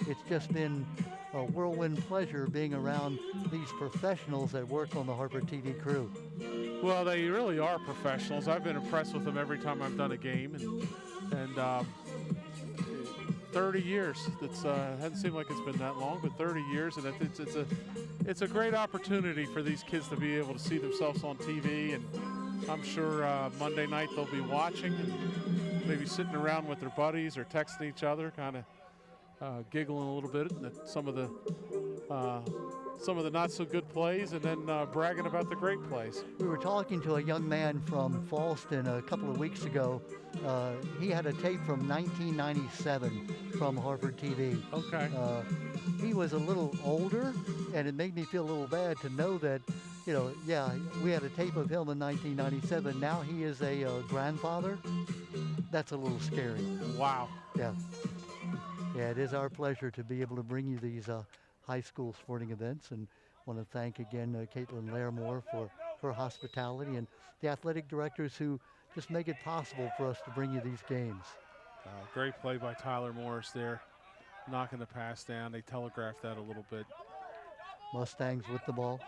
It's just been a whirlwind pleasure being around these professionals that work on the Hartford TV crew. Well, they really are professionals. I've been impressed with them every time I've done a game, and 30 years. That's hasn't seemed like it's been that long, but 30 years, and it's a great opportunity for these kids to be able to see themselves on TV. And I'm sure Monday night they'll be watching and maybe sitting around with their buddies or texting each other, kind of giggling a little bit at some of the not so good plays, and then bragging about the great plays. We were talking to a young man from Falston a couple of weeks ago. He had a tape from 1997 from Hartford TV. Okay. He was a little older, and it made me feel a little bad to know that, you know, yeah, we had a tape of him in 1997. Now he is a grandfather. That's a little scary. Wow. Yeah. Yeah, it is our pleasure to be able to bring you these high school sporting events, and want to thank again Caitlin Larimore for her hospitality, and the athletic directors who just make it possible for us to bring you these games. Great play by Tyler Morris there, knocking the pass down. They telegraphed that a little bit. Mustangs with the ball.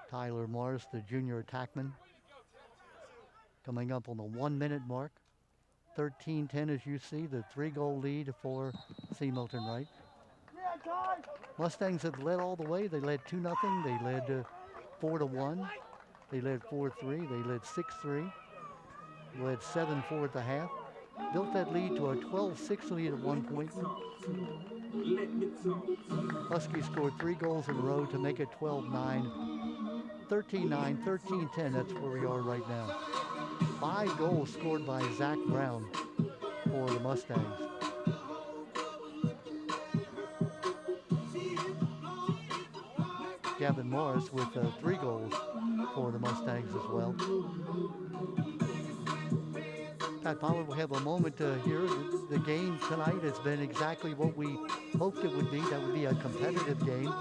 Tyler Morris, the junior attackman, coming up on the 1 minute mark. 13-10 as you see, the 3-goal lead for C. Milton Wright. Mustangs have led all the way. They led 2-0. They led 4-1. They led 4-3. They led 6-3. They led 7-4 at the half. Built that lead to a 12-6 lead at one point. Huskies scored 3 goals in a row to make it 12-9. 13-9, 13-10, that's where we are right now. 5 goals scored by Zach Brown for the Mustangs. Gavin Morris with 3 goals for the Mustangs as well. Pat Pollard will have a moment here. The game tonight has been exactly what we hoped it would be. That would be a competitive game.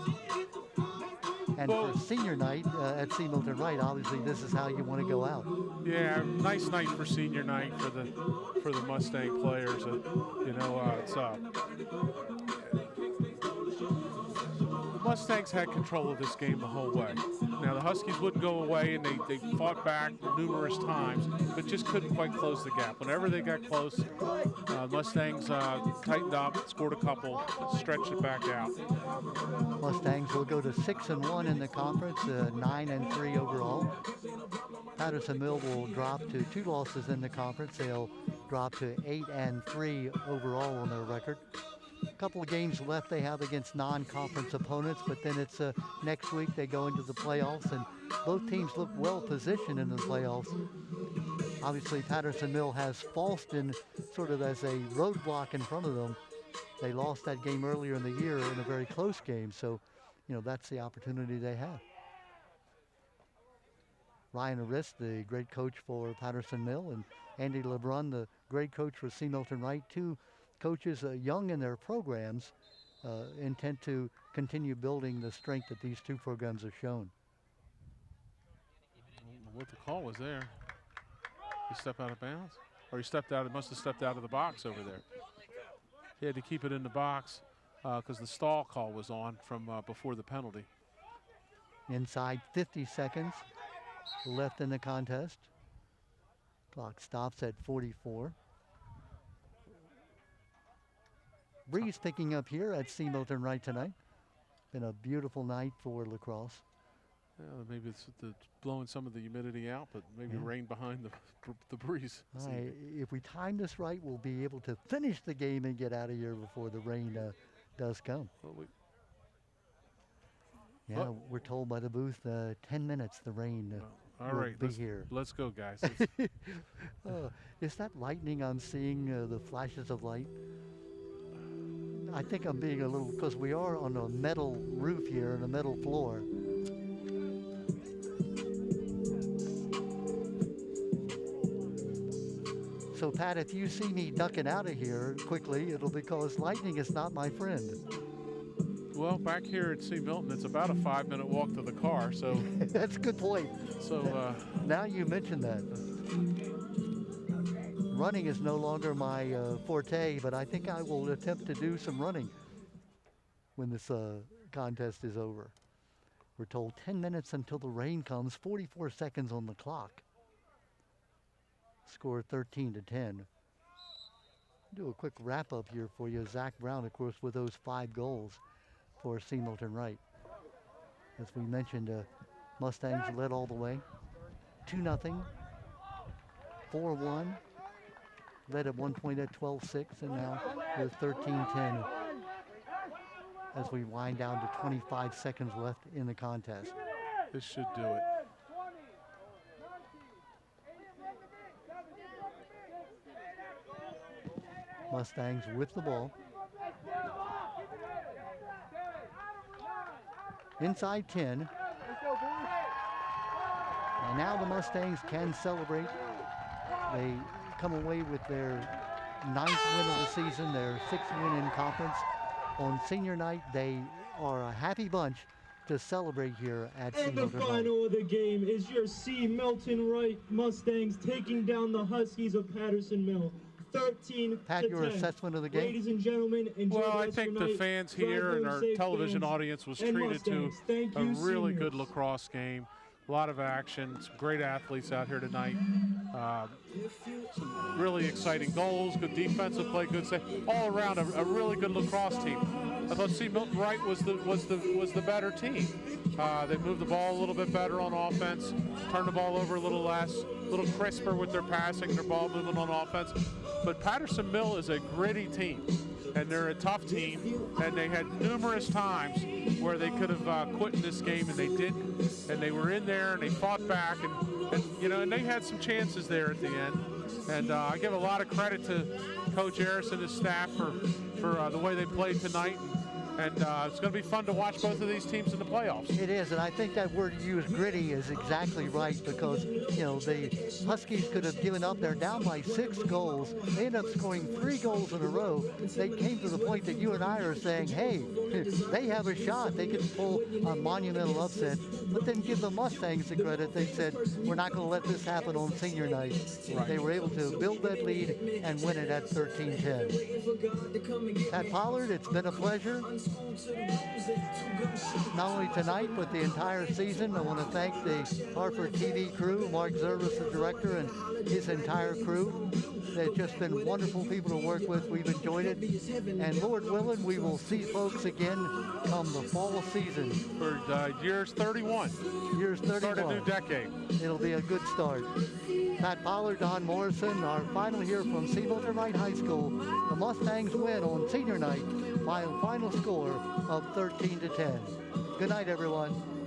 And for senior night at C. Milton Wright, obviously this is how you want to go out. Yeah, nice night for senior night for the Mustang players. Mustangs had control of this game the whole way. Now, the Huskies wouldn't go away, and they fought back numerous times, but just couldn't quite close the gap. Whenever they got close, Mustangs tightened up, scored a couple, stretched it back out. Mustangs will go to 6-1 in the conference, 9-3 overall. Patterson Mill will drop to 2 losses in the conference. They'll drop to 8-3 overall on their record. A couple of games left they have against non-conference opponents, but then it's next week they go into the playoffs, and both teams look well positioned in the playoffs. Obviously, Patterson Mill has Falston sort of as a roadblock in front of them. They lost that game earlier in the year in a very close game, so that's the opportunity they have. Ryan Arist, the great coach for Patterson Mill, and Andy LeBrun, the great coach for C. Milton Wright, 2 coaches young in their programs, intent to continue building the strength that these 2 programs have shown. I don't know what the call was there. He stepped out of bounds? Or he must have stepped out of the box over there. He had to keep it in the box because the stall call was on from before the penalty. Inside 50 seconds left in the contest. Clock stops at 44. Breeze picking up here at C. Milton Wright tonight. Been a beautiful night for lacrosse. Yeah, maybe it's blowing some of the humidity out, but maybe rain behind the breeze. If we time this right, we'll be able to finish the game and get out of here before the rain does come. Well, we're told by the booth 10 minutes the rain all right, be here. Let's go, guys. Is that lightning I'm seeing, the flashes of light? I think I'm being a little, because we are on a metal roof here and a metal floor. So Pat, if you see me ducking out of here quickly, it'll be because lightning is not my friend. Well, back here at C. Milton, it's about a 5-minute walk to the car, so. That's a good point. So now you mentioned that. Running is no longer my forte, but I think I will attempt to do some running when this contest is over. We're told 10 minutes until the rain comes, 44 seconds on the clock. Score 13-10. Do a quick wrap up here for you. Zach Brown, of course, with those 5 goals for C. Milton Wright. As we mentioned, Mustangs led all the way. 2-0, 4-1. Led at one point at 12-6, and now with 13-10 as we wind down to 25 seconds left in the contest. This should do it. Mustangs with the ball. Inside 10. And now the Mustangs can celebrate. They come away with their 9th win of the season, their 6th win in conference. On senior night, they are a happy bunch to celebrate here at C. Milton Wright. And the final of the game is your C. Milton Wright Mustangs taking down the Huskies of Patterson Mill. 13 Pat, to your 10. assessment of the game? Ladies and gentlemen, enjoy Well, the I rest think of the night. fans Drive here and home our safe, television fans. audience was And treated to Mustangs, thank a you, really good seniors. lacrosse game. A lot of action, some great athletes out here tonight. Some really exciting goals, good defensive play, good save. All around a really good lacrosse team. I thought C. Milton Wright was the better team. They moved the ball a little bit better on offense, turned the ball over a little less, a little crisper with their passing, their ball movement on offense. But Patterson Mill is a gritty team, and they're a tough team, and they had numerous times where they could have quit in this game, and they didn't. And they were in there, and they fought back, and they had some chances there at the end. And I give a lot of credit to Coach Harris and his staff for the way they played tonight. And it's going to be fun to watch both of these teams in the playoffs. It is, and I think that word you use, gritty, is exactly right, because, the Huskies could have given up. They're down by 6 goals. They end up scoring 3 goals in a row. They came to the point that you and I are saying, hey, they have a shot. They could pull a monumental upset. But then give the Mustangs the credit. They said, we're not going to let this happen on senior night. Right. They were able to build that lead and win it at 13-10. Pat Pollard, it's been a pleasure. not only tonight, but the entire season. I want to thank the Hartford TV crew, Mark Zervis, the director, and his entire crew. They've just been wonderful people to work with. We've enjoyed it. And Lord willing, we will see folks again come the fall season. For years 31. Years 31. Start a new decade. It'll be a good start. Pat Pollard, Don Morrison, our final here from Milton Wright High School. The Mustangs win on senior night by a final score of 13-10. Good night, everyone.